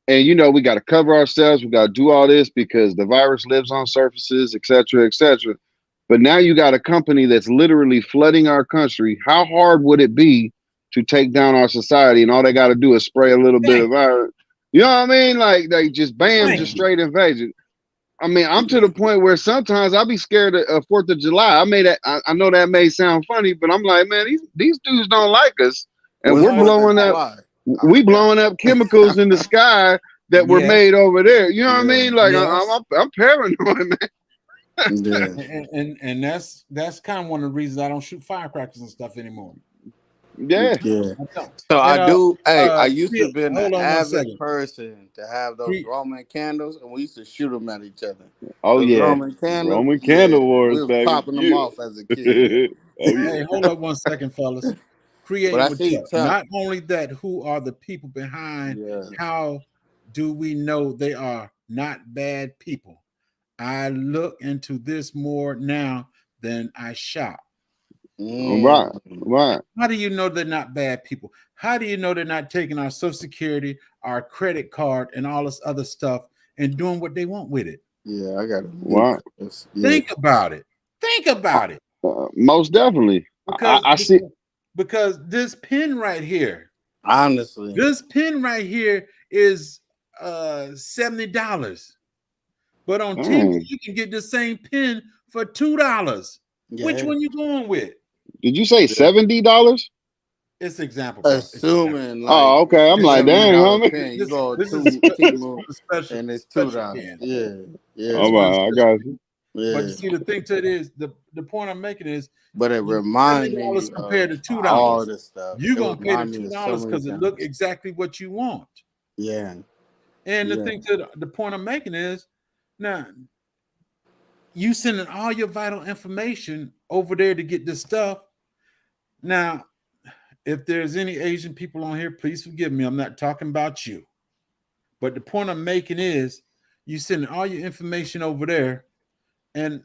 and you know, we got to cover ourselves. We got to do all this because the virus lives on surfaces, et cetera, et cetera. But now you got a company that's literally flooding our country. How hard would it be to take down our society? And all they got to do is spray a little bit thank of virus. You know what I mean? Like just bam, thank just you. straight invasion. I mean, I'm to the point where sometimes I'll be scared of 4th of July. I know that may sound funny, but I'm like, man, these dudes don't like us, and When's we're No, Fourth of blowing up July? I we forgot. blowing up chemicals in the sky that were yes, made over there. You know what I Yeah, mean? Like yes, I'm paranoid, man. yeah, and that's kind of one of the reasons I don't shoot firecrackers and stuff anymore. Yeah, yeah. I don't. So I And do. Hey, I used to be an hold on one avid second. person to have those Pre, Roman candles, and we used to shoot them at each other. oh Those yeah, Roman candles, Roman yeah, candle wars we was back. popping them Yeah. off as a kid. Oh yeah. hey, hold up one second, fellas. But Creating I with see, Chuck. Tuck. Not only that, who are the people behind? Yeah. How do we know they are not bad people? I look into this more now than I shop. Right, Mm. right. How do you know they're not bad people? How do you know they're not taking our social security, our credit card, and all this other stuff and doing what they want with it? Yeah, I got a mute. Right. Yeah. Think about it. Think about it. Most definitely. Because I see. because this pen right here, Honestly, this pen right here is $70. But on TV, Dang. you can get the same pen for $2. Which yeah, one you going with? Did you say yeah. $70? It's example, bro. It's example. Assuming like Oh, okay. it's I'm a like, This seventy dang, dollar homie. pen, you this go this is to this Timu one is special and it's special $2. pen. Yeah, This yeah. All one is right, I special got pen. you. But you Yeah, see, the thing to it is the point I'm making is but it seventy remind dollars me compared of to two all dollars. this stuff. You're It gonna pay the remind me two of so dollars many because it look things. exactly what you want. Yeah, And the yeah. thing to the point I'm making is now you sending all your vital information over there to get this stuff. Now, if there's any Asian people on here, please forgive me. I'm not talking about you. But the point I'm making is you sending all your information over there, and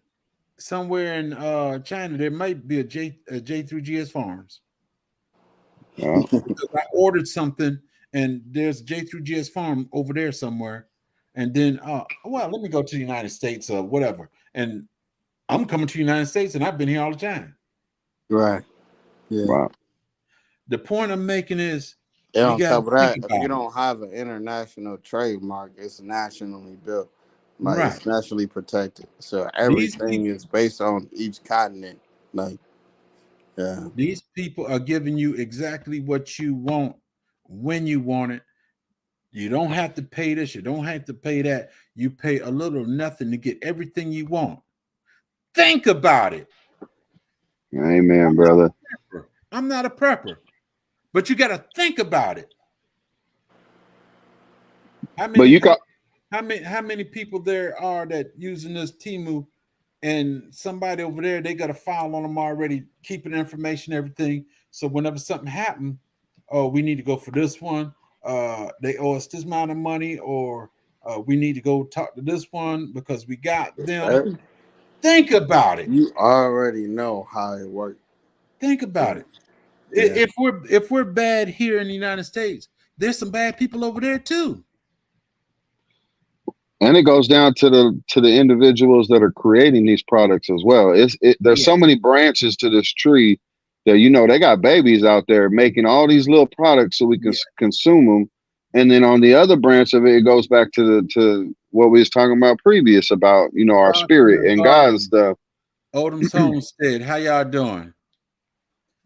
somewhere in China there might be a J through GS Farms. Yeah. Because I ordered something and there's J through GS Farm over there somewhere. And then well, let me go to the United States or whatever. And I'm coming to the United States and I've been here all the time. Right. Yeah. Wow. The point I'm making is And you on got to top of think that, if you about it. don't have an international trademark, it's nationally built. Like Right. it's nationally protected. So These everything people is based on each continent. Like, yeah. these people are giving you exactly what you want when you want it. You don't have to pay this, you don't have to pay that. You pay a little or nothing to get everything you want. Think about it. Amen, brother. I'm not a prepper, but you got to think about it. How But many you how, got how many people there are that using this Timu, and somebody over there they got a file on them already, keeping information, everything. So whenever something happens, oh, we need to go for this one. They owe us this amount of money, or we need to go talk to this one because we got them. Think about it. You already know how it works. Think about it. Yeah. If we're bad here in the United States, there's some bad people over there too. And it goes down to the individuals that are creating these products as well. There's so many branches to this tree that they got babies out there making all these little products so we can consume them. And then on the other branch of it, it goes back to what we was talking about previous about our spirit and God and stuff. Odom's Homestead, how y'all doing?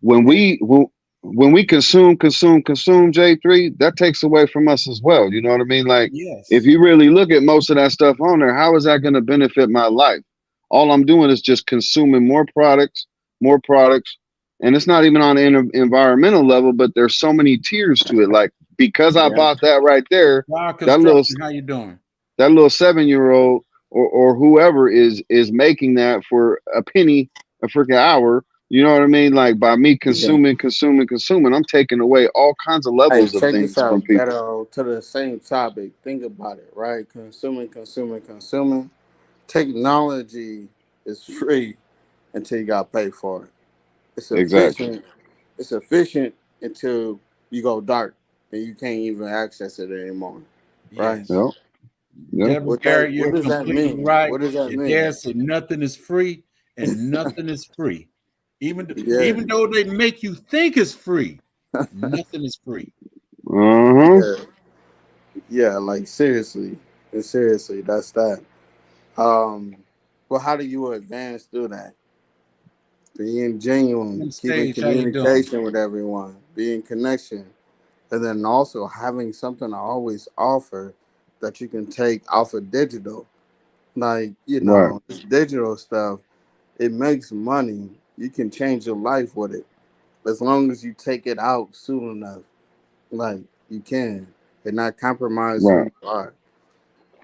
When we consume J3, that takes away from us as well. You know what I mean? Like, if you really look at most of that stuff on there, how is that going to benefit my life? All I'm doing is just consuming more products, and it's not even on an environmental level, but there's so many tiers to it. Like, because I bought that right there, how you doing? That little 7-year-old or whoever is making that for a penny a freaking hour. You know what I mean? Like, by me consuming, I'm taking away all kinds of levels of things from people. Ghetto, to the same topic. Think about it, right? Consuming. Technology is free until you got to pay for it. It's efficient. It's efficient until you go dark and you can't even access it anymore, right? Yep. What does that mean? Right. What does that mean? Dad said nothing is free and nothing is free. Even though they make you think it's free, nothing is free. Yeah, like seriously, that's that. Well, how do you advance through that? Being genuine, keeping communication with everyone, being connection, and then also having something to always offer that you can take off of digital. Like, this digital stuff, it makes money. You can change your life with it as long as you take it out soon enough. Like, you can, and not compromise who you are.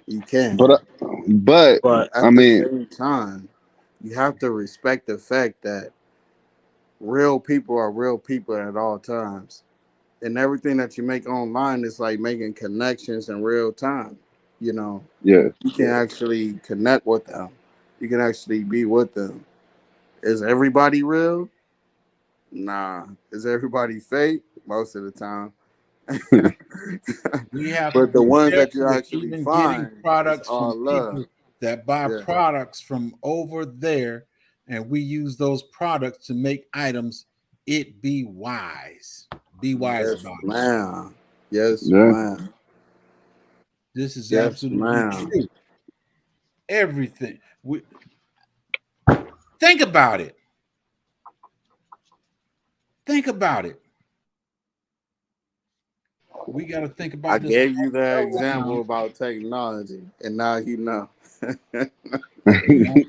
You can, but at the same time, you have to respect the fact that real people are real people at all times, and everything that you make online is like making connections in real time. You can actually connect with them. You can actually be with them. Is everybody real? Nah. Is everybody fake? Most of the time. We have but the ones that you actually even find getting products all from love. people that buy products from over there, and we use those products to make items. It be wise. Be wise about it. Yes, ma'am. This is absolutely true. Everything. Think about it. Think about it. We got to think about this. I gave you that example about technology, and now you know.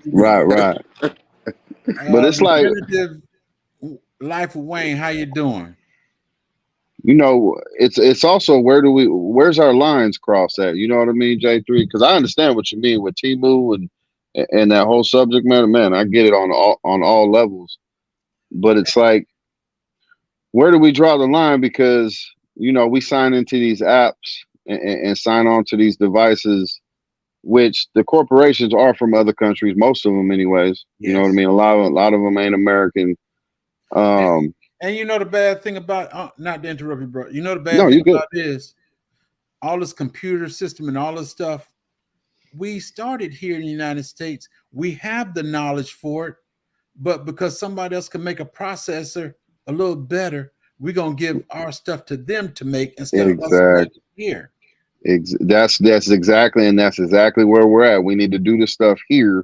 Right. But it's like Life of Wayne. How you doing? It's also where's our lines cross at? You know what I mean, J3? Because I understand what you mean with Temu and that whole subject matter. Man, I get it on all levels. But it's like, where do we draw the line? Because we sign into these apps and sign on to these devices, which the corporations are from other countries, most of them anyways. You know what I mean? A lot of them ain't American. And the bad thing about not to interrupt you, bro. The bad thing about this, all this computer system and all this stuff, we started here in the United States. We have the knowledge for it, but because somebody else can make a processor a little better, we're gonna give our stuff to them to make instead of us here. That's exactly, and that's exactly where we're at. We need to do this stuff here,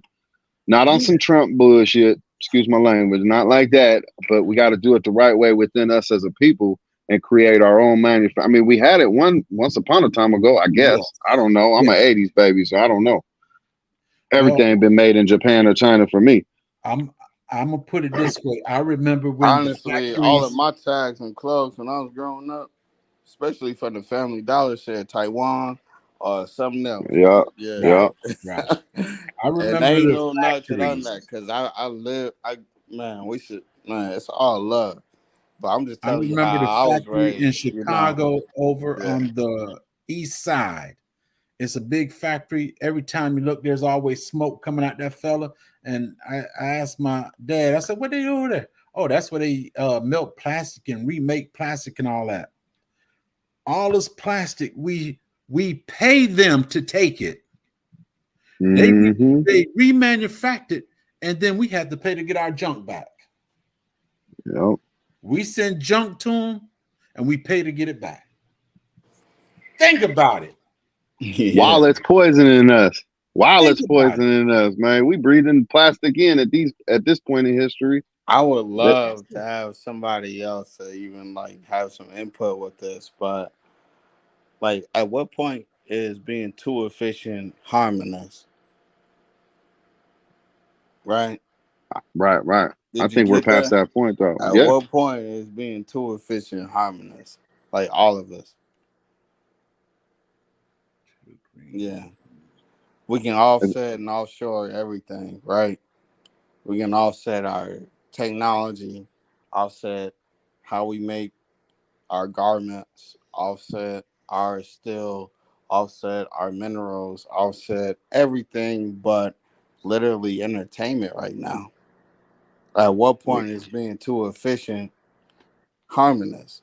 not on some Trump bullshit. Excuse my language, not like that, but we got to do it the right way within us as a people and create our own manufacturing. I mean, we had it once upon a time ago, I guess. I don't know. I'm an 80s baby, so I don't know. Everything been made in Japan or China for me. I'm gonna put it this way. I remember when honestly, all of my tags and clothes when I was growing up, especially for the Family Dollar, said Taiwan or something else. Yeah. Right. I remember and ain't no notch on that because I live. Man, we should. Man, it's all love. But I'm just I telling you how remember the I was factory in raised. You know. Chicago over Yeah. on the east side. It's a big factory. Every time you look, there's always smoke coming out that fella. And I asked my dad, I said, what they do over there? Oh, that's where they melt plastic and remake plastic and all that. All this plastic, we pay them to take it. They Mm-hmm. they remanufactured, and then we had to pay to get our junk back. Yep. We send junk to them, and we pay to get it back. Think about it. Yeah. While it's poisoning us. While Think it's about it. poisoning us, man. We breathing plastic in at this point in history. I would That love to have somebody else to even like have some input with this, but like at what point is being too efficient harming us? Right? right, right. I Did you think we're get past that? that point though. At Yeah. what point is being too efficient harming us? Like all of us. Yeah. We can offset and offshore everything, right? We can offset our technology, offset how we make our garments, offset our steel, offset our minerals, offset everything but literally entertainment right now. At what point is being too efficient harming us?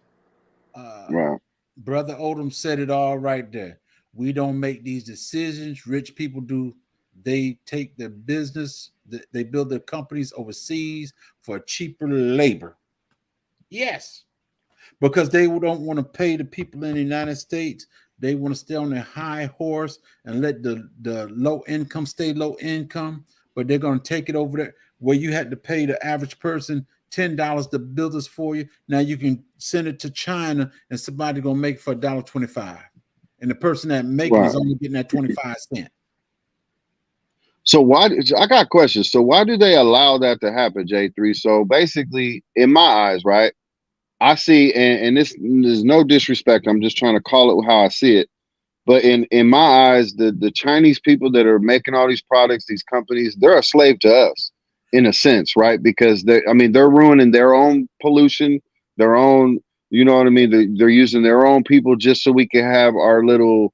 Uh, Right. Brother Odom said it all right there. We don't make these decisions. Rich people do. They take their business, they build their companies overseas for cheaper labor. Yes, because they don't want to pay the people in the United States. They want to stay on their high horse and let the low income stay low income, but they're going to take it over there where you had to pay the average person $10 to build this for you. Now you can send it to China and somebody gonna make it for $1.25. And the person that making is Right. only getting that 25 cents. So I got questions. So why do they allow that to happen, J3? So basically, in my eyes, right, I see, and this is no disrespect. I'm just trying to call it how I see it. But in my eyes, the Chinese people that are making all these products, these companies, they're a slave to us in a sense, right? Because they're ruining their own pollution, their own, you know what I mean? They're using their own people just so we can have our little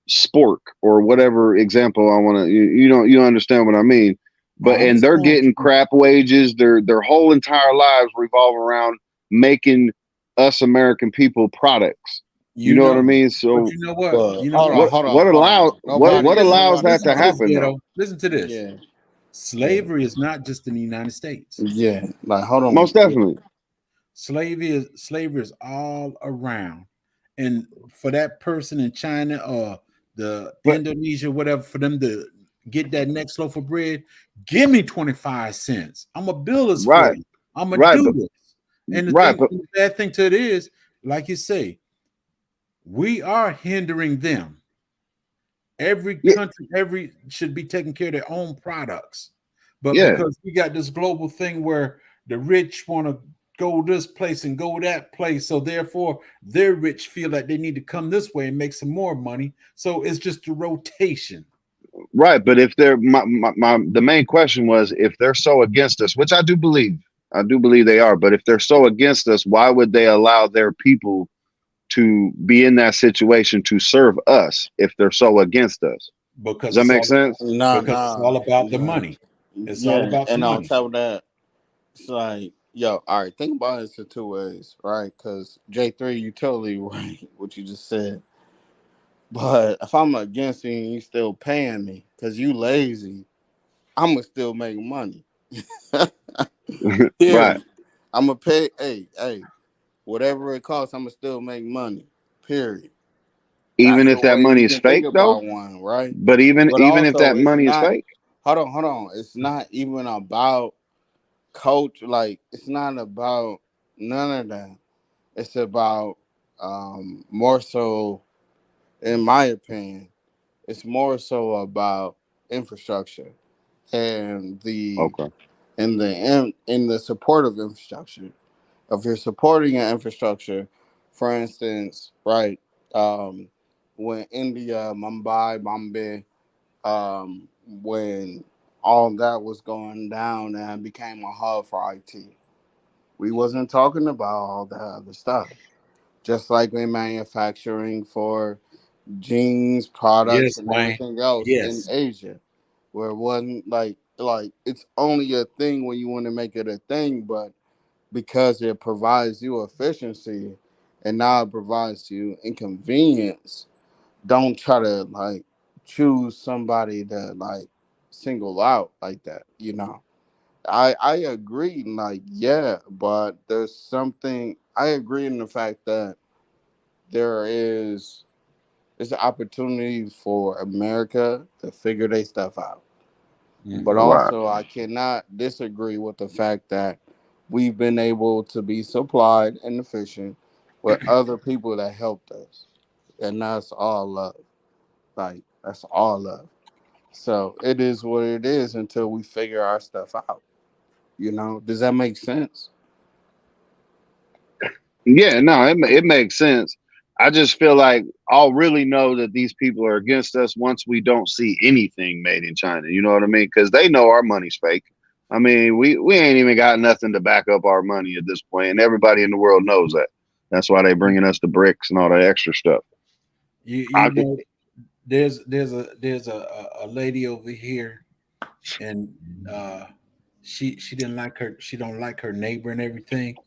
spork or whatever example I want to, you don't understand what I mean. I And they're understand what getting you crap wages. Their whole entire lives revolve around making us American people products. You you know what know, I mean? but So you know what? But You know hold on, what? hold on, hold on. what allows that Listen to to this, happen though? Gato. Listen to this. Yeah, yeah, Slavery is not just in the United States. yeah. Like hold on. Most definitely. Slavery is all around. And for that person in China or the But Indonesia, whatever, for them to get that next loaf of bread, give me 25 cents. I'm gonna build this for right, you. I'm gonna right, do but this. And right, but the bad thing to it is, like you say, we are hindering them. Every yeah, country, every should be taking care of their own products. But yeah, because we got this global thing where the rich want to go this place and go that place, so therefore their rich feel like they need to come this way and make some more money. So it's just a rotation. right. But if they're the main question was if they're so against us, which I do believe they are. But if they're so against us, why would they allow their people to be in that situation to serve us if they're so against us? Does Because that it's make all sense? Nah, because it's all nah, about the nah. money. It's all Yeah, about the and on money. top of that, it's like, yo, all right, think about it in two ways, right? Because J3, you totally right what you just said. But if I'm against you and you still paying me because you lazy, I'm gonna still make money. Right. Period. I'm gonna pay. Hey, whatever it costs, I'm gonna still make money. Period. That's Even the if that way you money is can think fake, though. about one, right? But But even if also, that it's money is not. fake, Hold on. It's not even about coach. Like, it's not about none of that. It's about more so, in my opinion, it's more so about infrastructure and okay, in the support of infrastructure. If you're supporting an infrastructure, for instance, right, um, when India, Mumbai, Bombay, when all that was going down and became a hub for IT, We wasn't talking about all that other stuff. Just like in manufacturing for jeans, products, Yes, and man. everything else in Yes. Asia, where it wasn't like it's only a thing when you want to make it a thing, but because it provides you efficiency and now it provides you inconvenience, don't try to like choose somebody to like single out like that, you know. I agree, like, yeah, but there's something I agree in the fact that there is it's an opportunity for America to figure their stuff out. But Hmm. Right. also I cannot disagree with the fact that we've been able to be supplied and efficient with other people that helped us. And that's all love. Like that's all love. So it is what it is until we figure our stuff out. You know, does that make sense? Yeah, no, it makes sense. I just feel like I'll really know that these people are against us once we don't see anything made in China. You know what I mean? Because they know our money's fake. I mean, we ain't even got nothing to back up our money at this point, and everybody in the world knows that. That's why they bringing us the bricks and all that extra stuff. You I, know, there's a lady over here, and uh, she didn't like her. She don't like her neighbor and everything.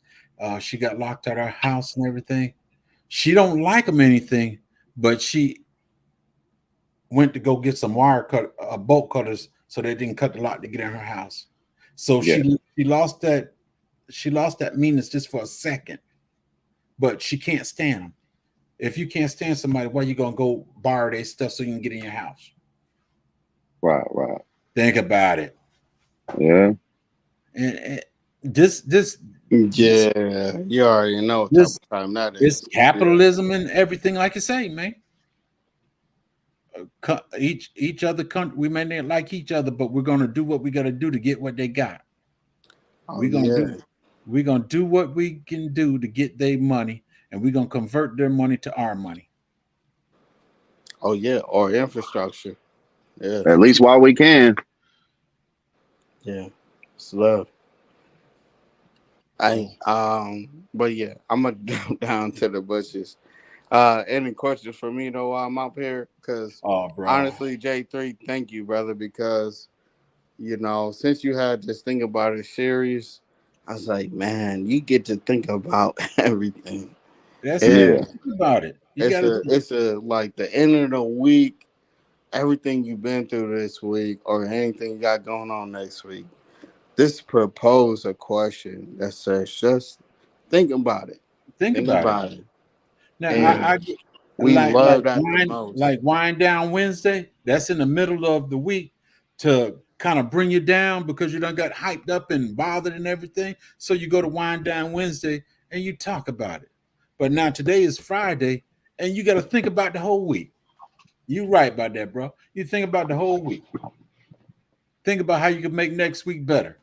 She got locked out of her house and everything. She don't like them anything, but she went to go get some wire cut bolt cutters so they didn't cut the lock to get in her house. So yeah, she lost that meanness just for a second, but she can't stand them. If you can't stand somebody, why you gonna go borrow their stuff so you can get in your house? right, Think about it. yeah, And this Yeah, you already know what type this of time that this is. Yeah. capitalism and everything, like you say, man. Each other country, we may not like each other, but we're gonna do what we gotta do to get what they got. Oh We're gonna yeah. do we're gonna do what we can do to get their money, and we're gonna convert their money to our money. Oh yeah. Or infrastructure. Yeah. at least while we can. Yeah. It's love. So, But yeah, I'm gonna jump down to the bushes. Any questions for me though while I'm up here? Because oh, bro, honestly, J3, thank you, brother. Because since you had this thing about a series, I was like, man, you get to think about everything. that's it. Yeah, And Think about it. You it's gotta a think. it's a like the end of the week, everything you've been through this week, or anything you got going on next week. This propose a question that says just think about it. Think Think about it. about it. Now, And I get we like love that the wind most. like wind down Wednesday. That's in the middle of the week to kind of bring you down because you done got hyped up and bothered and everything. So you go to wind down Wednesday and you talk about it. But now today is Friday, and you got to think about the whole week. You right about that, bro. You think about the whole week. Think about how you can make next week better.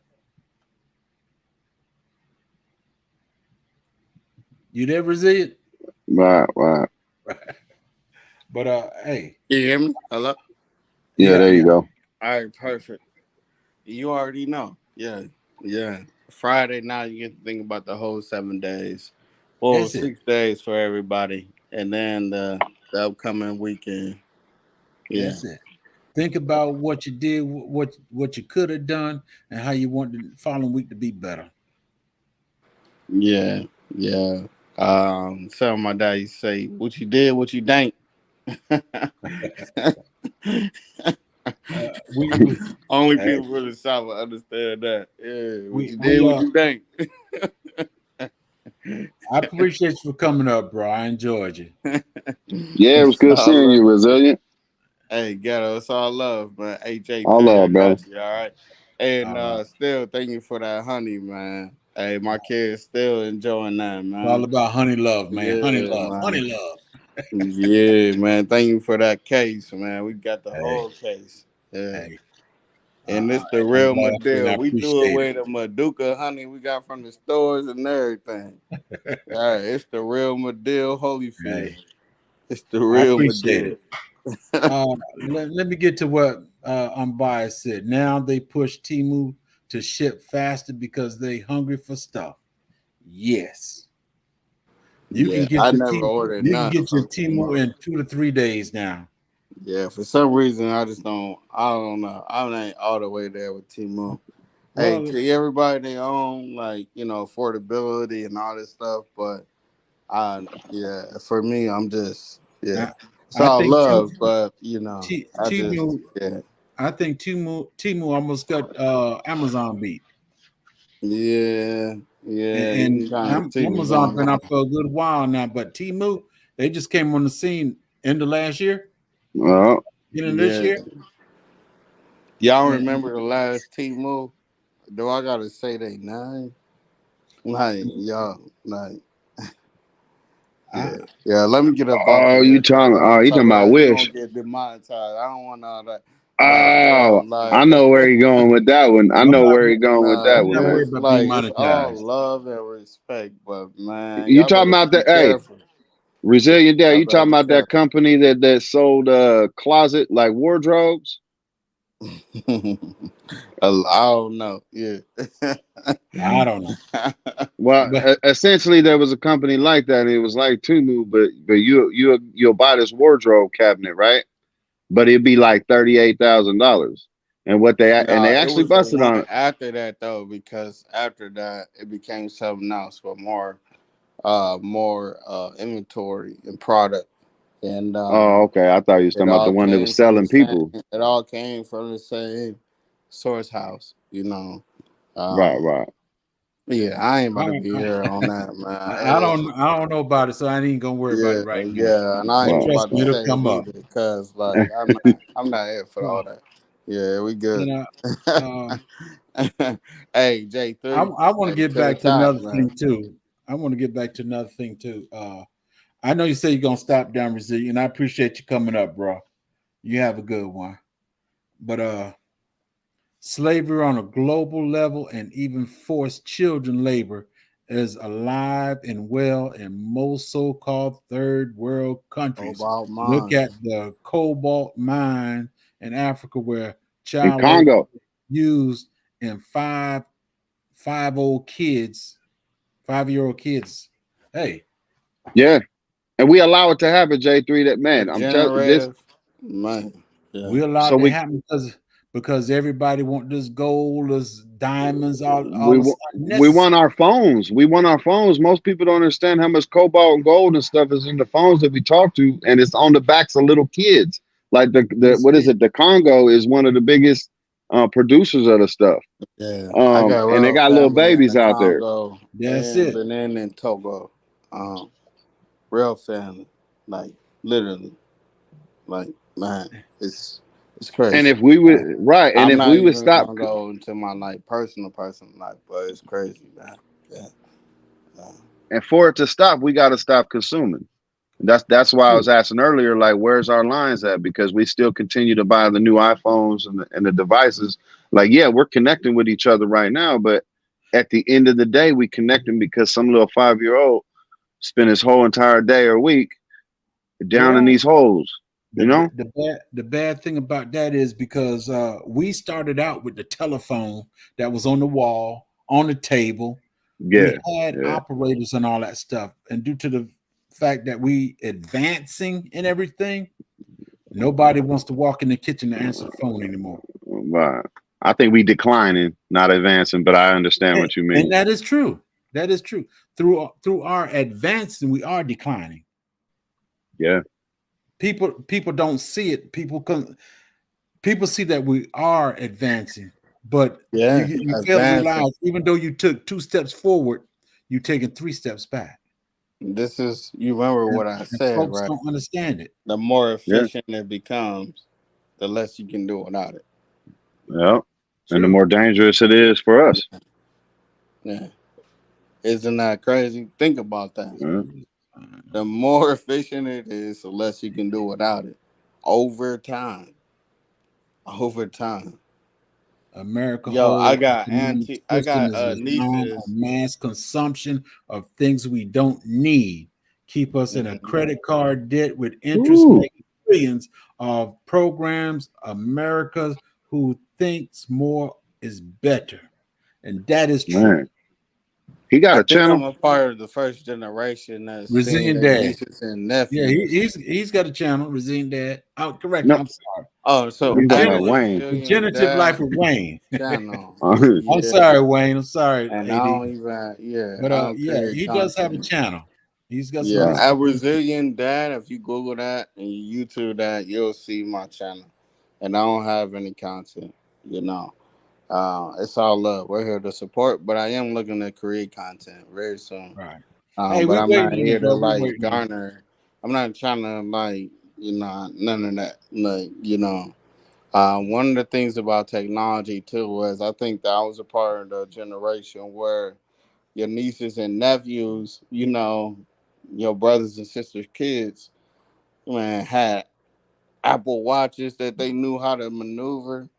You never see it, right. but hey, You hear me? Hello? Yeah, yeah, there yeah. you go. All right, perfect. You already know. Yeah, yeah. Friday night, you get to think about the whole 7 days. Well, That's it. 6 days for everybody. And then the upcoming weekend. Yeah. That's it. Think about what you did, what you could have done, and how you want the following week to be better. Yeah. Yeah. So my dad used to say, what you did, what you dank. We Only hey, people from the South will understand that. Yeah, what we you did, we what you think. I appreciate you for coming up, bro. I enjoyed you. Yeah, it was It's good all seeing you, love. Resilient. Hey, ghetto, it's all love, man. AJ All three, I love, brother. got you, all right. And All right. still, thank you for that honey, man. Hey, my kids still enjoying that, It's all man. about honey love, man. Honey Yeah, love. Honey man. love. Yeah, man. Thank you for that case, man. We got the Hey, whole case. Yeah. hey. And this the I'm real glad and I Madea. We threw appreciate away the Maduka honey we got from the stores and everything. it. All right, it's the real Madea Holyfield. Hey, It's the I real appreciate Madea. it. Let me get to what Unbiased said. Now they push Timu to ship faster because they hungry for stuff. Yes. You Yeah, can get I your never T. ordered You can none get your from Temu Temu. in 2 to 3 days now. Yeah, for some reason I just don't. I don't know. I'm not all the way there with Temu. Hey, Well, to everybody they own, like affordability and all this stuff, but yeah, for me, I'm just I, it's I all think love, but I just Temu. I think Temu almost got Amazon beat, yeah, and, yeah. You can kind of see what's Amazon going been on. out for a good while now. But Temu, they just came on the scene end of last year, Well, beginning of this Yeah, year. y'all And remember the last Temu? Do I gotta say they name? Like y'all, like I, yeah. Let me get up off of oh, here because if I you talk talking about about it, we gonna Wish? get demonetized. I don't want all that. But Oh, I like, know where you're going with that one. I know where you're going with nah, that I'm one, not man. worried it's about being like it's all monetized. love and respect. But man, You y'all talking better about be that? Hey, careful. Resilient Dad. Y'all You better talking be about that careful. company that sold closet like wardrobes? I don't know. Yeah. I don't know, Well, but essentially, there was a company like that, and it was like Temu, but you'll buy this wardrobe cabinet, right? But it'd be like $38,000, and No, they it actually was the busted one on it. after that though, because after that it became something else with more inventory and product, and Oh, okay. I thought you was it talking about the all one that was came from the selling same. people. It all came from the same source house, you know. Right, Um, right. yeah, I ain't about to be I, here on that, man. I don't know about it, so I ain't gonna worry about Yeah, it right now. yeah, and I But ain't Well, about trust to me, it'll say it come up. either, cause like I'm not here for Uh, all that. Yeah, we good. and Hey, J3, I want to take it get to the back to top, another man. thing too. I want to get back to another thing too. I know you say you're gonna stop down Resilient. I appreciate you coming up, bro. You have a good one. But slavery on a global level and even forced children labor is alive and well in most so-called third world How countries. about Look mine? at the cobalt mine in Africa where in child labor Congo, used in five-old kids, 5-year-old kids. Hey, yeah, and we allow it to happen. J3, that man, I'm telling this. Degenerative, man. Yeah, we allowed So it to we happen because everybody want this gold, this diamonds, all we this we unnecessary. want our phones. We want our phones. Most people don't understand how much cobalt and gold and stuff is in the phones that we talk to, and it's on the backs of little kids. Like the That's what is it. it? The Congo is one of the biggest producers of the stuff. yeah. I got And they real got little family in babies the out there. Congo That's and it. Benin and Togo. Um, real family, like literally, like man, it's And crazy. if we would right, and I'm if not we would even stop gonna go into my like personal life, but it's crazy, man. Yeah. Uh, and for it to stop, we got to stop consuming. That's why I was True. asking earlier, like, where's our lines at? Because we still continue to buy the new iPhones and the devices. Like, yeah, we're connecting with each other right now, but at the end of the day, we connecting because some little 5-year-old spent his whole entire day or week down in Well, these holes. You know? the bad thing about that is because we started out with the telephone that was on the wall, on the table. Yeah, We had yeah, operators and all that stuff, and due to the fact that we advancing and everything, nobody wants to walk in the kitchen to answer the phone anymore. right. I think we declining, not advancing, but I understand what you And mean. that is true. That is true. Through our advancing, we are declining. Yeah, People don't see it. People see that we are advancing, but yeah, you fail to advancing. realize even though you took 2 steps forward, you're taking 3 steps back. This is you remember And, what I and said, folks right? don't understand it. The more yeah, efficient it becomes, the less you can do without it. yeah. And the True. more dangerous it is for us. Yeah, isn't that crazy? Think about that. Yeah. The more efficient it is, the less you can do without it. Over time, over time. America Yo, I whole got economic auntie, I system got is designed on nieces. mass consumption of things we don't need. Keep us in a Mhm. credit card debt with interest, Ooh, making trillions of programs. America who thinks more is better, and that is true. man. He got I a think I'm channel. a part of the first generation that's seen Resilient their Dad. nieces and Yeah, nephews. he's got a channel, Resilient Dad. Oh, correct me. No, I'm sorry. Oh, so you talking at about Wayne. Resilient Regenerative Life Dad with Wayne. channel, I'm yeah. sorry, Wayne. I'm sorry, And I AD. don't even, yeah, But I don't yeah, create he does have a content. channel. He's got some Yeah, Right. at history. Resilient Dad, if you Google that and you YouTube that, you'll see my channel. And I don't have any content, you know. It's all love. We're here to support, but I am looking to create content very soon. Right. Hey, But we I'm not waiting on you, here to bro. We like waiting on you. garner. I'm not trying to like, none of that. Like, one of the things about technology too was I think that I was a part of the generation where your nieces and nephews, your brothers and sisters' kids, man, had Apple Watches that they knew how to maneuver,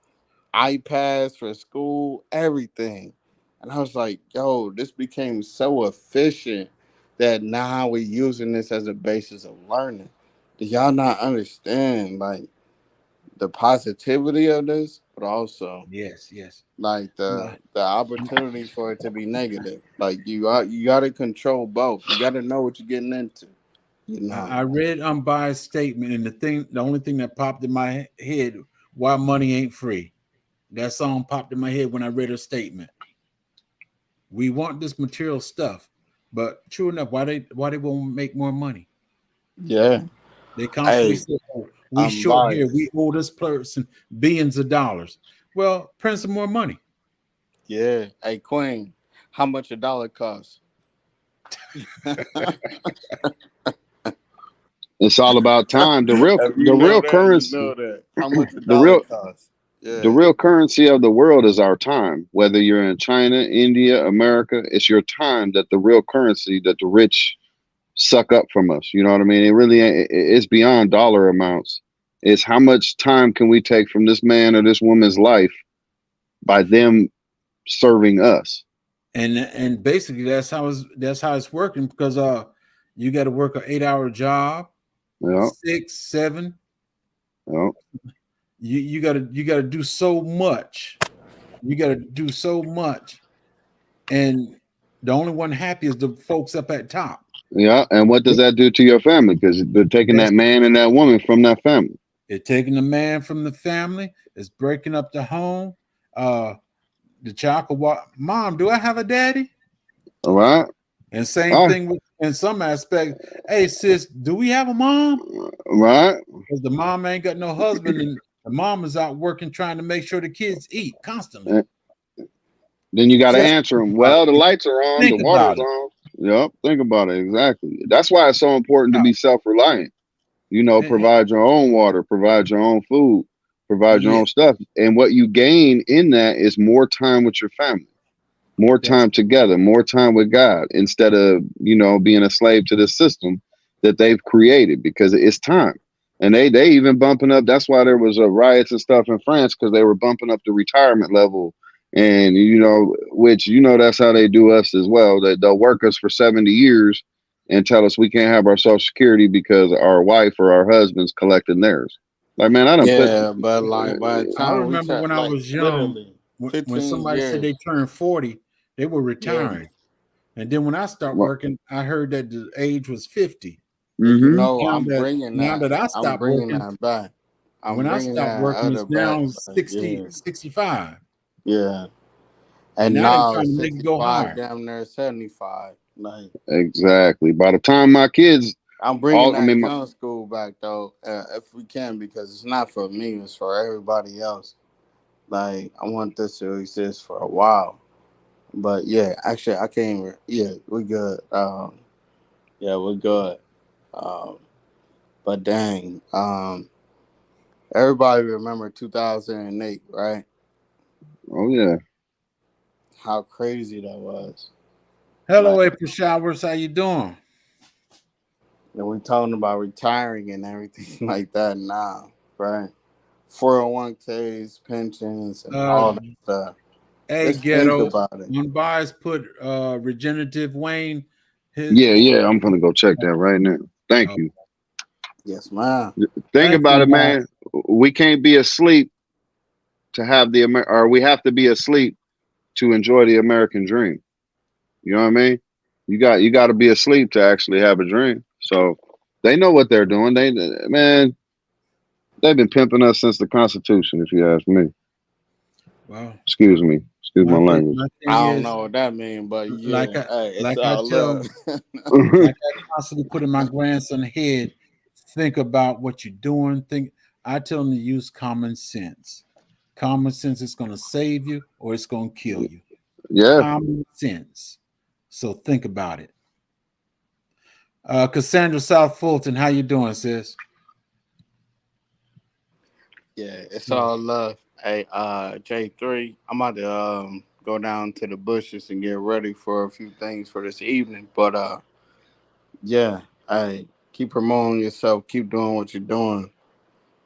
iPads for school, everything. And I was like, yo, this became so efficient that now we're using this as a basis of learning. Do y'all not understand like the positivity of this, but also Yes, yes. like Uh, the opportunity for it to be negative. Like you got to control both. You got to know what you're getting into. You know. I read unbiased statement, and the only thing that popped in my head, why money ain't free. That song popped in my head when I read her statement. We want this material stuff, but true enough, why they won't make more money? Yeah. They constantly Hey, say, oh, we I'm short here, we biased. owe this person billions of dollars. Well, print some more money. Yeah. Hey, Queen, how much a dollar costs? It's all about time. If you The know real that, you currency, know that. How much a the dollar real costs? the Yeah. real currency of the world is our time. Whether you're in China, India, America, it's your time that the real currency that the rich suck up from us. You know what I mean? It really it's beyond dollar amounts. It's how much time can we take from this man or this woman's life by them serving us. And basically that's how it's working because you got to work an 8-hour job, Yeah, 6, 7. yeah. You gotta do so much. You gotta do so much, and the only one happy is the folks up at top. Yeah, and what does that do to your family? Because they're taking That's that man and that woman from that family. it. Taking the man from the family. It's breaking up the home. Uh, the child could walk. Mom, do I have a daddy? All right. And same Oh, thing with in some aspect. Hey sis, do we have a mom? right. Because the mom ain't got no husband, and the mom is out working trying to make sure the kids eat constantly. And then you got to Just answer think them. about Well, the it. lights are on, the Think water's about it. on. Yep. Think about it. Exactly. That's why it's so important to Wow. be self-reliant. You know, And- provide your own water, provide your own food, provide your yeah, own stuff. And what you gain in that is more time with your family, more that's time together, more time with God, instead of, being a slave to the system that they've created, because it's time. And they even bumping up. That's why there was riots and stuff in France, because they were bumping up the retirement level. And, which, that's how they do us as well. They'll work us for 70 years and tell us we can't have our social security because our wife or our husband's collecting theirs. Like, man, I done put, Yeah, but like by the I time we remember check, when I like was young, literally when 15 somebody said they years. turned 40, they were Yeah. retiring. And then when I start working, I heard that the age was 50. And mm-hmm. Now that I I'm stopped bringing working, that back. I'm when I bringing stopped that working, other it's back. now Like, 60, yeah. 65. Yeah. And And now they're now trying it's to make it go 65, higher. damn near 75. Like, Exactly. By the time my kids, I'm bringing all I that mean, gun school back though, if we can, because it's not for me, it's for everybody else. Like, I want this to exist for a while. But yeah, actually, I can't even. Yeah, we good. Yeah, we're good. Um, but dang, everybody remember 2008, right? oh yeah, How crazy that was. Hello, Like, April Showers. How you doing? and we talking about retiring and everything like that now, right? 401ks, pensions, and Uh, all that stuff. hey, Just think Ghetto. about it. When Bias put Regenerative Wayne, his yeah. I'm gonna go check that right now. Thank oh, you. Yes, ma'am. Think thank about you, it, Bias. man. We can't be asleep to have or we have to be asleep to enjoy the American dream. You know what I mean? You got to be asleep to actually have a dream. So they know what they're doing. Man, they've been pimping us since the Constitution, if you ask me. Well, Excuse me. Excuse my language. my I thing don't is, know what that means, but yeah, like I, hey, it's like I all tell, love. like I constantly put in my grandson's head, think about what you're doing. I tell him to use common sense. Common sense is going to save you or it's going to kill you. Yeah. Common sense. So think about it. Cassandra South Fulton, how you doing, sis? Yeah, it's all love. Hey, J3, I'm about to go down to the bushes and get ready for a few things for this evening. But yeah, hey, keep promoting yourself, keep doing what you're doing,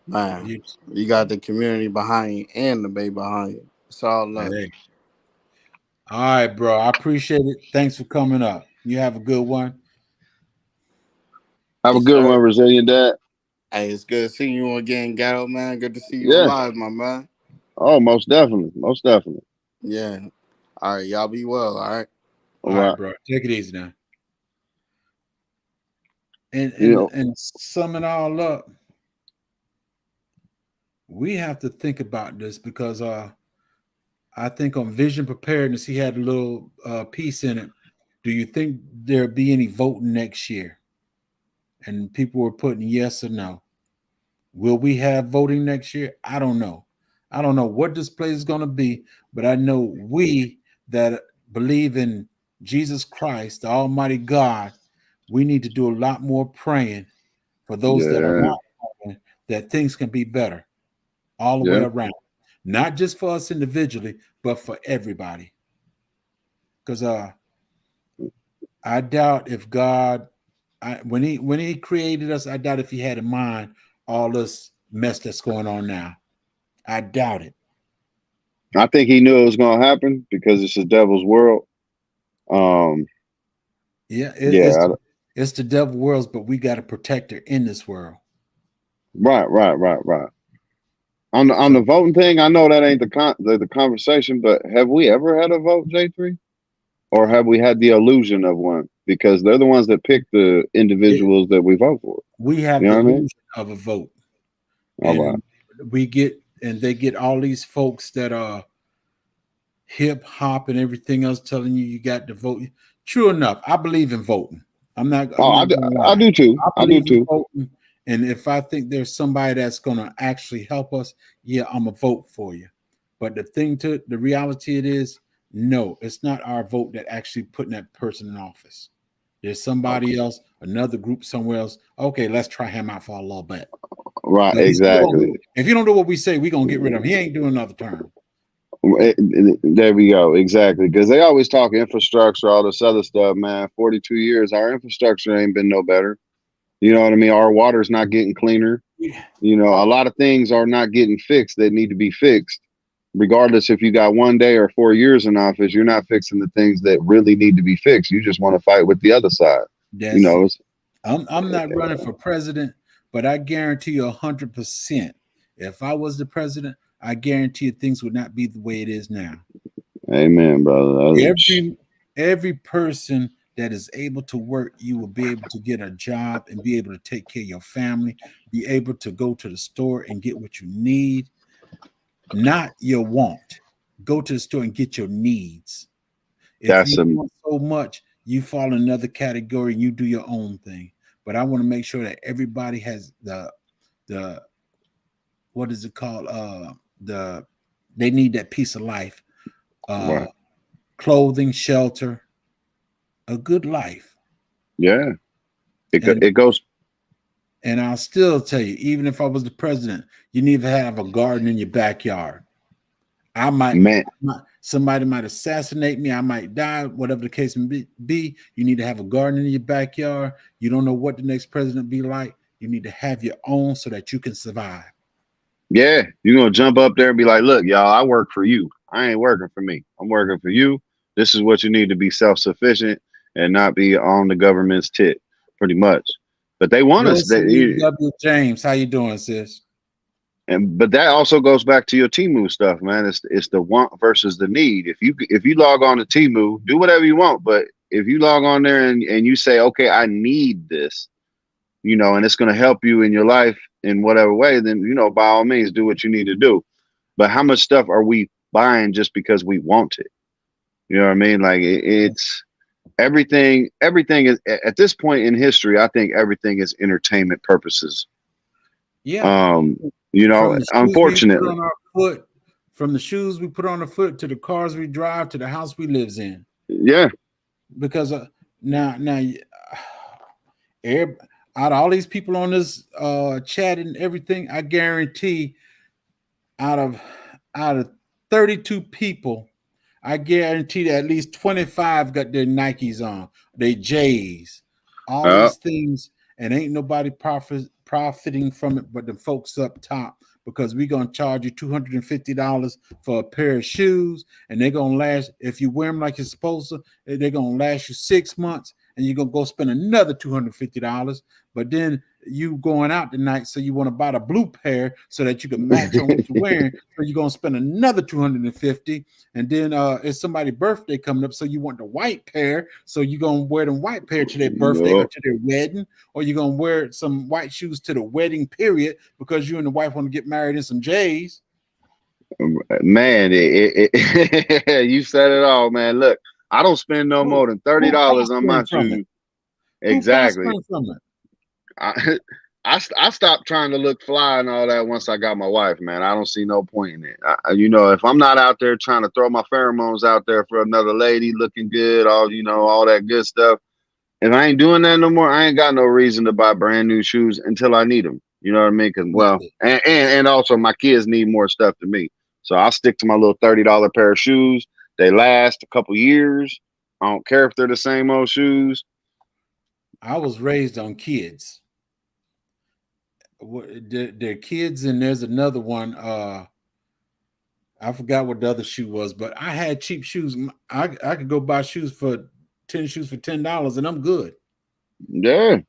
man. You, You got the community behind you and the baby behind you. It's all love. hey. All right, bro. I appreciate it. Thanks for coming up. You have a good one. Have a Yes, good one, sir. Brazilian Dad. Hey, it's good seeing you again, Gatto, man. Good to see you Yeah. alive, my man. Oh, most definitely. Most definitely. Yeah. All right, y'all be well, all right? All All right, right. bro. Take it easy now. And You and know, and sum it all up, we have to think about this because I think on vision preparedness he had a little piece in it. Do you think there'll be any voting next year? And people were putting yes or no. Will we have voting next year? I don't know. I don't know what this place is going to be, but I know we that believe in Jesus Christ, the Almighty God, we need to do a lot more praying for those that are yeah. not praying, that things can be better all the way Yeah. around. Not just for us individually, but for everybody. Because I doubt if God, when he created us, I doubt if he had in mind all this mess that's going on now. I doubt it. I think he knew it was going to happen because it's the devil's world. Um, Yeah, yeah. it's the devil worlds, but we got a protector in this world. Right. On So the voting thing, I know that ain't the conversation, but have we ever had a vote, J3? Or have we had the illusion of one? Because they're the ones that pick the individuals that we vote for. we have You the know what I mean? illusion of a vote, All right. and they get all these folks that are hip hop and everything else telling you got to vote. True enough, I believe in voting. I'm not Oh, gonna I lie. do too. I I do believe in too. voting, and if I think there's somebody that's gonna actually help us, yeah, I'm gonna vote for you. But the reality it is, no, it's not our vote that actually putting that person in office. There's somebody else, another group somewhere else. Okay, let's try him out for a little bit. Right. But Exactly. if you don't do what we say, we're gonna get rid of him. He ain't doing another term. There we go. Exactly. Because they always talk infrastructure, all this other stuff, man. 42 years, our infrastructure ain't been no better. You know what I mean? Our water's not getting cleaner. You know, a lot of things are not getting fixed that need to be fixed. Regardless if you got 1 day or 4 years in office, you're not fixing the things that really need to be fixed. You just want to fight with the other side. You That's know, I'm not running for president, but I guarantee you 100%. If I was the president, I guarantee you things would not be the way it is now. amen, brother. Every person that is able to work, you will be able to get a job and be able to take care of your family, be able to go to the store and get what you need, not your want. Go to the store and get your needs. If That's you want so much, you fall in another category and you do your own thing. But I want to make sure that everybody has the what is it called? They need that piece of life. right. Clothing, shelter, a good life. Yeah. And It goes. and I'll still tell you, even if I was the president, you need to have a garden in your backyard. Man, Somebody might assassinate me, I might die, whatever the case may be. You need to have a garden in your backyard. You don't know what the next president be like. You need to have your own so that you can survive. yeah, you're gonna jump up there and be like, look, y'all, I work for you. I ain't working for me. I'm working for you. This is what you need to be self-sufficient and not be on the government's tit, pretty much. But they want us. Wilson W. James, how you doing, sis? But that also goes back to your Temu stuff, man. It's the want versus the need. If you log on to Temu, do whatever you want, but if you log on there and you say, okay, I need this, and it's going to help you in your life in whatever way, then by all means do what you need to do. But how much stuff are we buying just because we want it? You know what I mean? Like it's everything is at this point in history, I think everything is entertainment purposes. Yeah. Unfortunately. From the shoes we put on the foot to the cars we drive to the house we lives in. Yeah. Because now out of all these people on this chat and everything, I guarantee out of 32 people, I guarantee that at least 25 got their Nikes on, their J's, all these things, and ain't nobody profiting from it but the folks up top, because we're going to charge you $250 for a pair of shoes, and they're going to last, if you wear them like you're supposed to, they're going to last you 6 months, and you're going to go spend another $250. But then you going out tonight, so you want to buy the blue pair so that you can match on what you're wearing, so you're going to spend another $250. And then it's somebody's birthday coming up, so you want the white pair, so you're going to wear them white pair to their birthday or to their wedding, or you're going to wear some white shoes to the wedding period because you and the wife want to get married in some J's. Man, you said it all, man. Look, I don't spend no more than $30 on my shoes. Exactly. I stopped trying to look fly and all that once I got my wife, man. I don't see no point in it. If I'm not out there trying to throw my pheromones out there for another lady looking good, all that good stuff. If I ain't doing that no more, I ain't got no reason to buy brand new shoes until I need them. You know what I mean? Because and also my kids need more stuff than me, so I'll stick to my little $30 pair of shoes. They last a couple years. I don't care if they're the same old shoes. I was raised on kids. They're kids, and there's another one. I forgot what the other shoe was, but I had cheap shoes. I could go buy shoes for 10 shoes for $10, and I'm good. Yeah.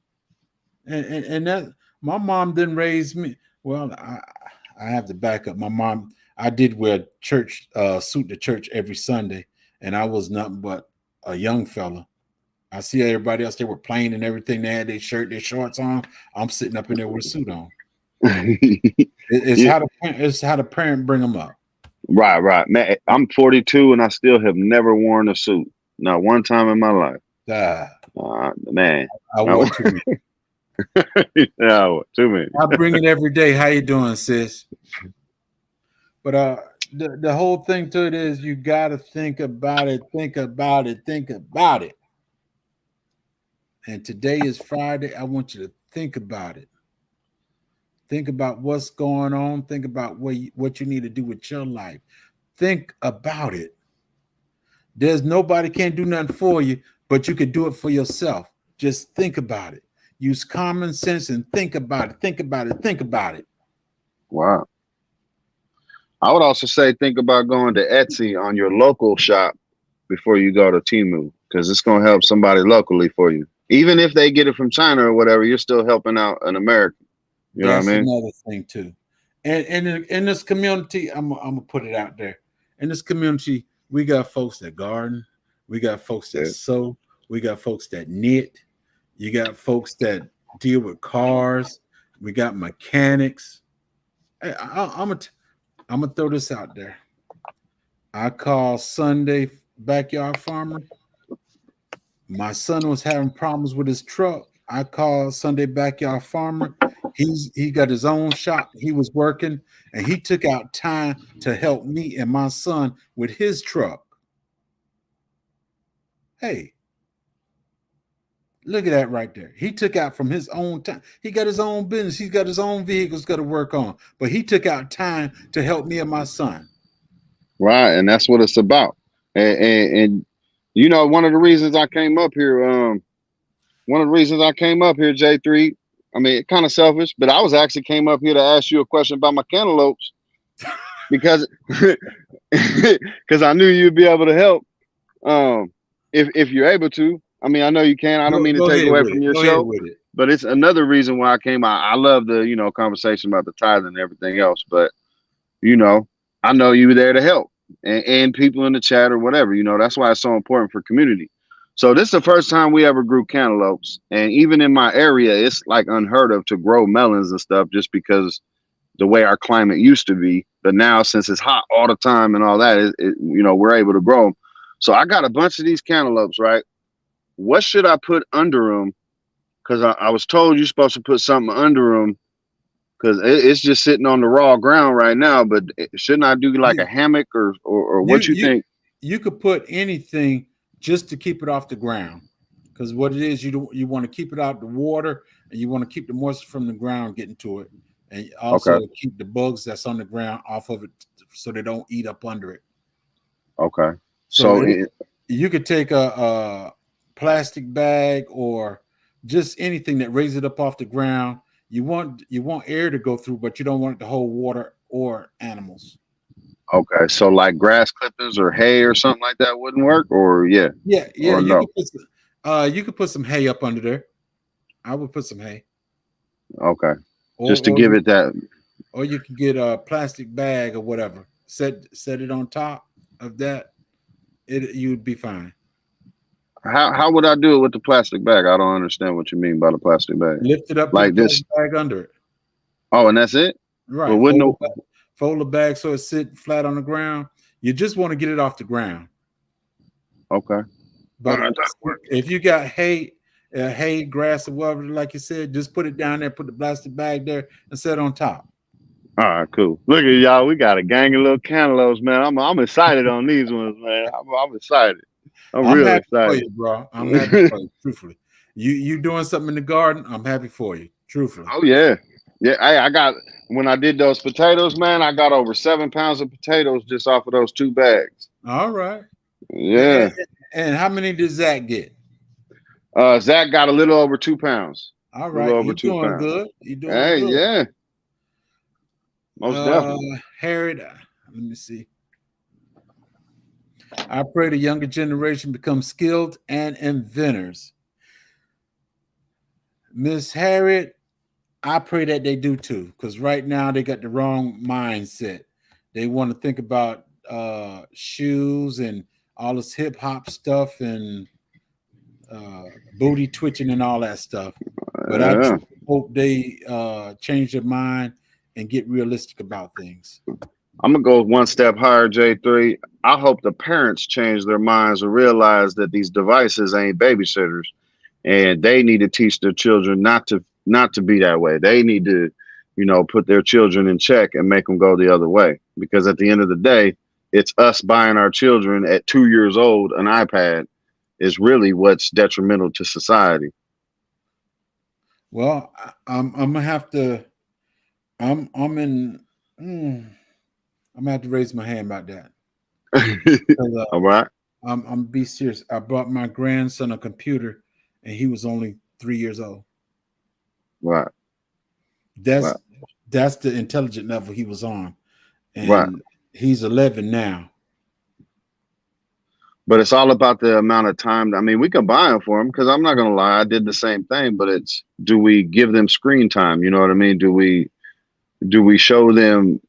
And that my mom didn't raise me. Well, I have to back up. My mom, I did wear church suit to church every Sunday, and I was nothing but a young fella. I see everybody else, they were playing and everything. They had their shirt, their shorts on. I'm sitting up in there with a suit on. It's how the parent bring them up. Right. Man, I'm 42 and I still have never worn a suit. Not one time in my life. Man. I wore too many. Yeah, too many. I bring it every day. How you doing, sis? But the whole thing to it is you got to think about it. And today is Friday. I want you to think about it. Think about what's going on. Think about what you need to do with your life. Think about it. There's nobody can't do nothing for you, but you can do it for yourself. Just think about it. Use common sense and think about it. Wow. I would also say think about going to Etsy on your local shop before you go to Temu, because it's going to help somebody locally for you. Even if they get it from China or whatever, you're still helping out an American. You know what I mean? That's another thing too. And in this community, I'm gonna put it out there. In this community, we got folks that garden, we got folks that sew, we got folks that knit, you got folks that deal with cars, we got mechanics. Hey, I'm gonna throw this out there. I call Sunday Backyard Farmer. My son was having problems with his truck. I called Sunday Backyard Farmer. He got his own shop. He was working, and he took out time to help me and my son with his truck. Hey, look at that right there. He took out from his own time. He got his own business. He's got his own vehicles got to work on, but he took out time to help me and my son. Right, and that's what it's about. And one of the reasons I came up here, J3, I mean, it's kind of selfish, but I was actually came up here to ask you a question about my cantaloupes because I knew you'd be able to help if you're able to. I mean, I know you can. I don't mean to take away from your show. but it's another reason why I came out. I love the, conversation about the tithing and everything else, but you know, I know you were there to help and people in the chat or whatever, that's why it's so important for community. So this is the first time we ever grew cantaloupes. And even in my area, it's like unheard of to grow melons and stuff just because the way our climate used to be. But now since it's hot all the time and all that, we're able to grow them. So I got a bunch of these cantaloupes, right? What should I put under them? Because I was told you're supposed to put something under them because it's just sitting on the raw ground right now. But shouldn't I do like a hammock or what you think? You could put anything just to keep it off the ground, because what it is, you want to keep it out the water, and you want to keep the moisture from the ground getting to it, and also keep the bugs that's on the ground off of it so they don't eat up under it. Okay. So you could take a plastic bag or just anything that raises it up off the ground. You want air to go through, but you don't want it to hold water or animals. Okay, so like grass clippings or hay or something like that wouldn't work, or yeah. Or no? You could put some hay up under there. I would put some hay. Okay, just to give it that. Or you can get a plastic bag or whatever. Set it on top of that. You'd be fine. How would I do it with the plastic bag? I don't understand what you mean by the plastic bag. Lift it up like this bag under it. Oh, and that's it? Right. Well, fold the bag so it's sitting flat on the ground. You just want to get it off the ground. Okay. But if you got hay, grass, or whatever, like you said, just put it down there, put the plastic bag there, and set it on top. All right, cool. Look at y'all. We got a gang of little cantaloupes, man. I'm excited on these ones, man. I'm excited. I'm really excited for you, bro. I'm happy for you. Truthfully, you doing something in the garden? I'm happy for you. Truthfully. Oh yeah. I got, when I did those potatoes, man, I got over 7 pounds of potatoes just off of those 2 bags. All right. Yeah. And how many did Zach get? Zach got a little over 2 pounds. All right. You're doing good. You're doing good. Yeah. Most definitely. Harriet, let me see. I pray the younger generation become skilled and inventors. Miss Harriet, I pray that they do too, because right now they got the wrong mindset. They want to think about shoes and all this hip hop stuff and booty twitching and all that stuff. But I hope they change their mind and get realistic about things. I'm gonna go one step higher, J3. I hope the parents change their minds and realize that these devices ain't babysitters, and they need to teach their children not to be that way. They need to, put their children in check and make them go the other way. Because at the end of the day, it's us buying our children at 2 years old an iPad is really what's detrimental to society. Well, I'm gonna have to. I'm gonna have to raise my hand about that. All right. I'm be serious. I bought my grandson a computer, and he was only 3 years old. Right. That's the intelligent level he was on, and he's 11 now. But it's all about the amount of time. I mean, we can buy them for them, because I'm not gonna lie, I did the same thing. But it's, do we give them screen time? You know what I mean? Do we show them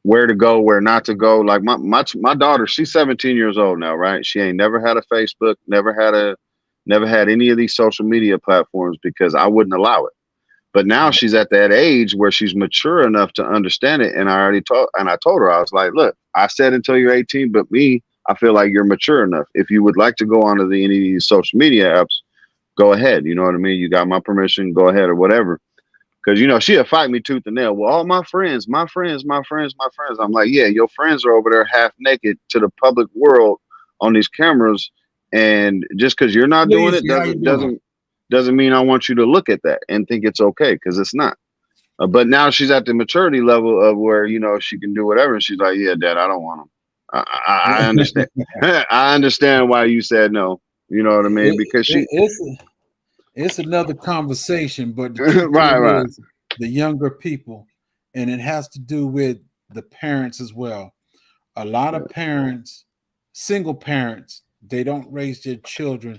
where to go, where not to go? Like my daughter, she's 17 years old now, right? She ain't never had a Facebook, never had any of these social media platforms, because I wouldn't allow it. But now she's at that age where she's mature enough to understand it. And I told her, I was like, look, I said until you're 18, but I feel like you're mature enough. If you would like to go onto any of these social media apps, go ahead. You know what I mean? You got my permission, go ahead, or whatever. Because, she'll fight me tooth and nail. Well, all my friends. I'm like, yeah, your friends are over there half naked to the public world on these cameras. And just because you're not doing it doesn't mean I want you to look at that and think it's okay, because it's not. But now she's at the maturity level of where, she can do whatever. And she's like, yeah, Dad, I don't want them. I understand. I understand why you said no. You know what I mean? Because it's another conversation, but right. The younger people, and it has to do with the parents as well. A lot of parents, single parents, they don't raise their children.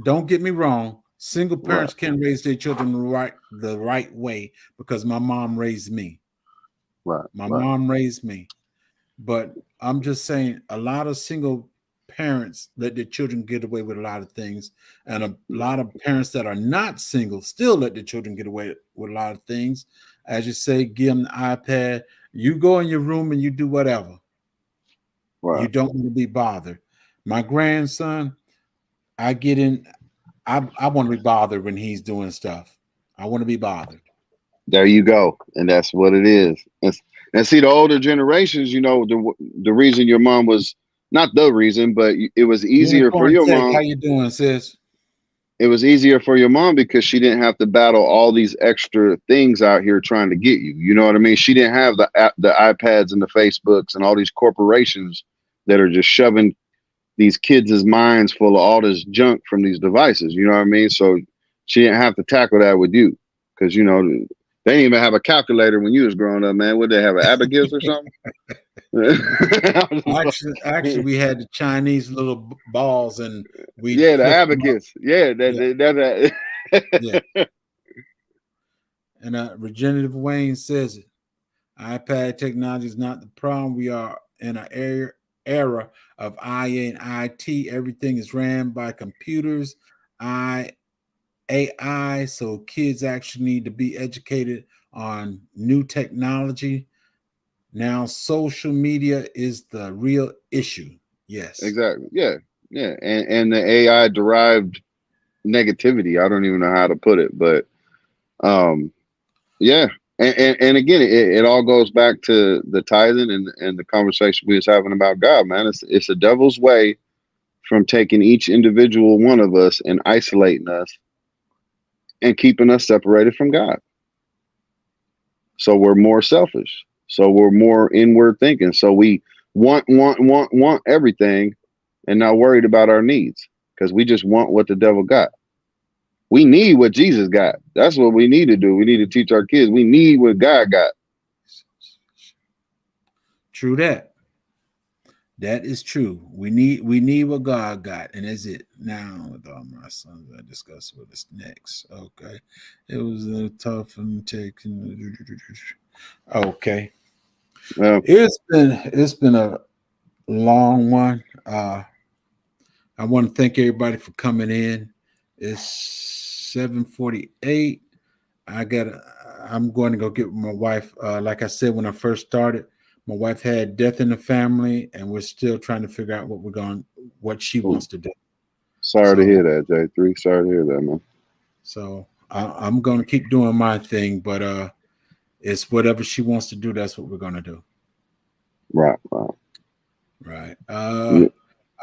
Don't get me wrong. Single parents can raise their children the right way because my mom raised me. Right. My mom raised me. But I'm just saying a lot of single parents let their children get away with a lot of things. And a lot of parents that are not single still let their children get away with a lot of things. As you say, give them the iPad. You go in your room and you do whatever. Right. You don't want to be bothered. My grandson, I get in. I want to be bothered when he's doing stuff. I want to be bothered. There you go, and that's what it is. And see, the older generations, you know, the reason your mom was not the reason, but it was easier for your mom. How you doing, sis? It was easier for your mom because she didn't have to battle all these extra things out here trying to get you. You know what I mean? She didn't have the iPads and the Facebooks and all these corporations that are just shoving these kids' minds full of all this junk from these devices. You know what I mean? So she didn't have to tackle that with you because, you know, they didn't even have a calculator when you was growing up, man. Would they have an abacus or something? Actually, we had the Chinese little balls, and the abacus. Yeah, that. Yeah. And Regenerative Wayne says it. iPad technology is not the problem. We are in an era of IA and IT. Everything is ran by computers, AI. So kids actually need to be educated on new technology. Now, social media is the real issue. Yes. Exactly. Yeah. Yeah. And the AI derived negativity. I don't even know how to put it, but yeah. And again, it all goes back to the tithing and the conversation we was having about God, man. It's the devil's way from taking each individual one of us and isolating us and keeping us separated from God. So we're more selfish. So we're more inward thinking. So we want everything and not worried about our needs because we just want what the devil got. We need what Jesus got. That's what we need to do. We need to teach our kids. We need what God got. True that. That is true. We need what God got, and is it now with all my sons? I discuss what is next. Okay, it was a tough and taking. Okay, it's been a long one. I want to thank everybody for coming in. It's 7:48. I'm going to go get my wife. Like I said when I first started, my wife had death in the family, and we're still trying to figure out what she wants to do. Sorry to hear that, J3. Sorry to hear that, man. So I'm going to keep doing my thing, but it's whatever she wants to do. That's what we're going to do. Right.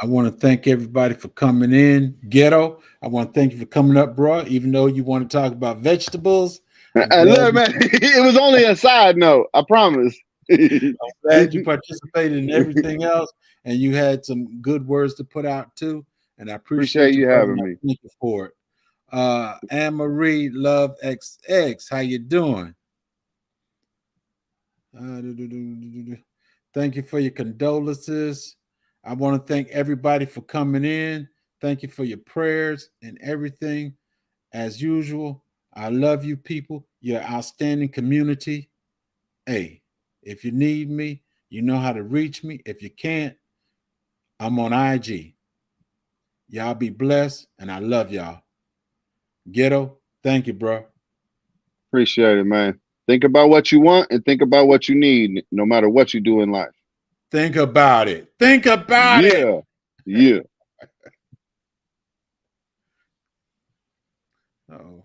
I want to thank everybody for coming in. Ghetto, I want to thank you for coming up, bro. Even though you want to talk about vegetables. Look, man, it was only a side note. I promise. I'm glad you participated in everything else, and you had some good words to put out too. And I appreciate you having me. Thank you for it. Anne Marie Love XX, how you doing? Thank you for your condolences. I want to thank everybody for coming in. Thank you for your prayers and everything. As usual, I love you people. You're an outstanding community. Hey, if you need me, you know how to reach me. If you can't, I'm on IG. Y'all be blessed, and I love y'all. Ghetto, thank you, bro. Appreciate it, man. Think about what you want and think about what you need, no matter what you do in life. Think about it. Think about it. Yeah. Oh.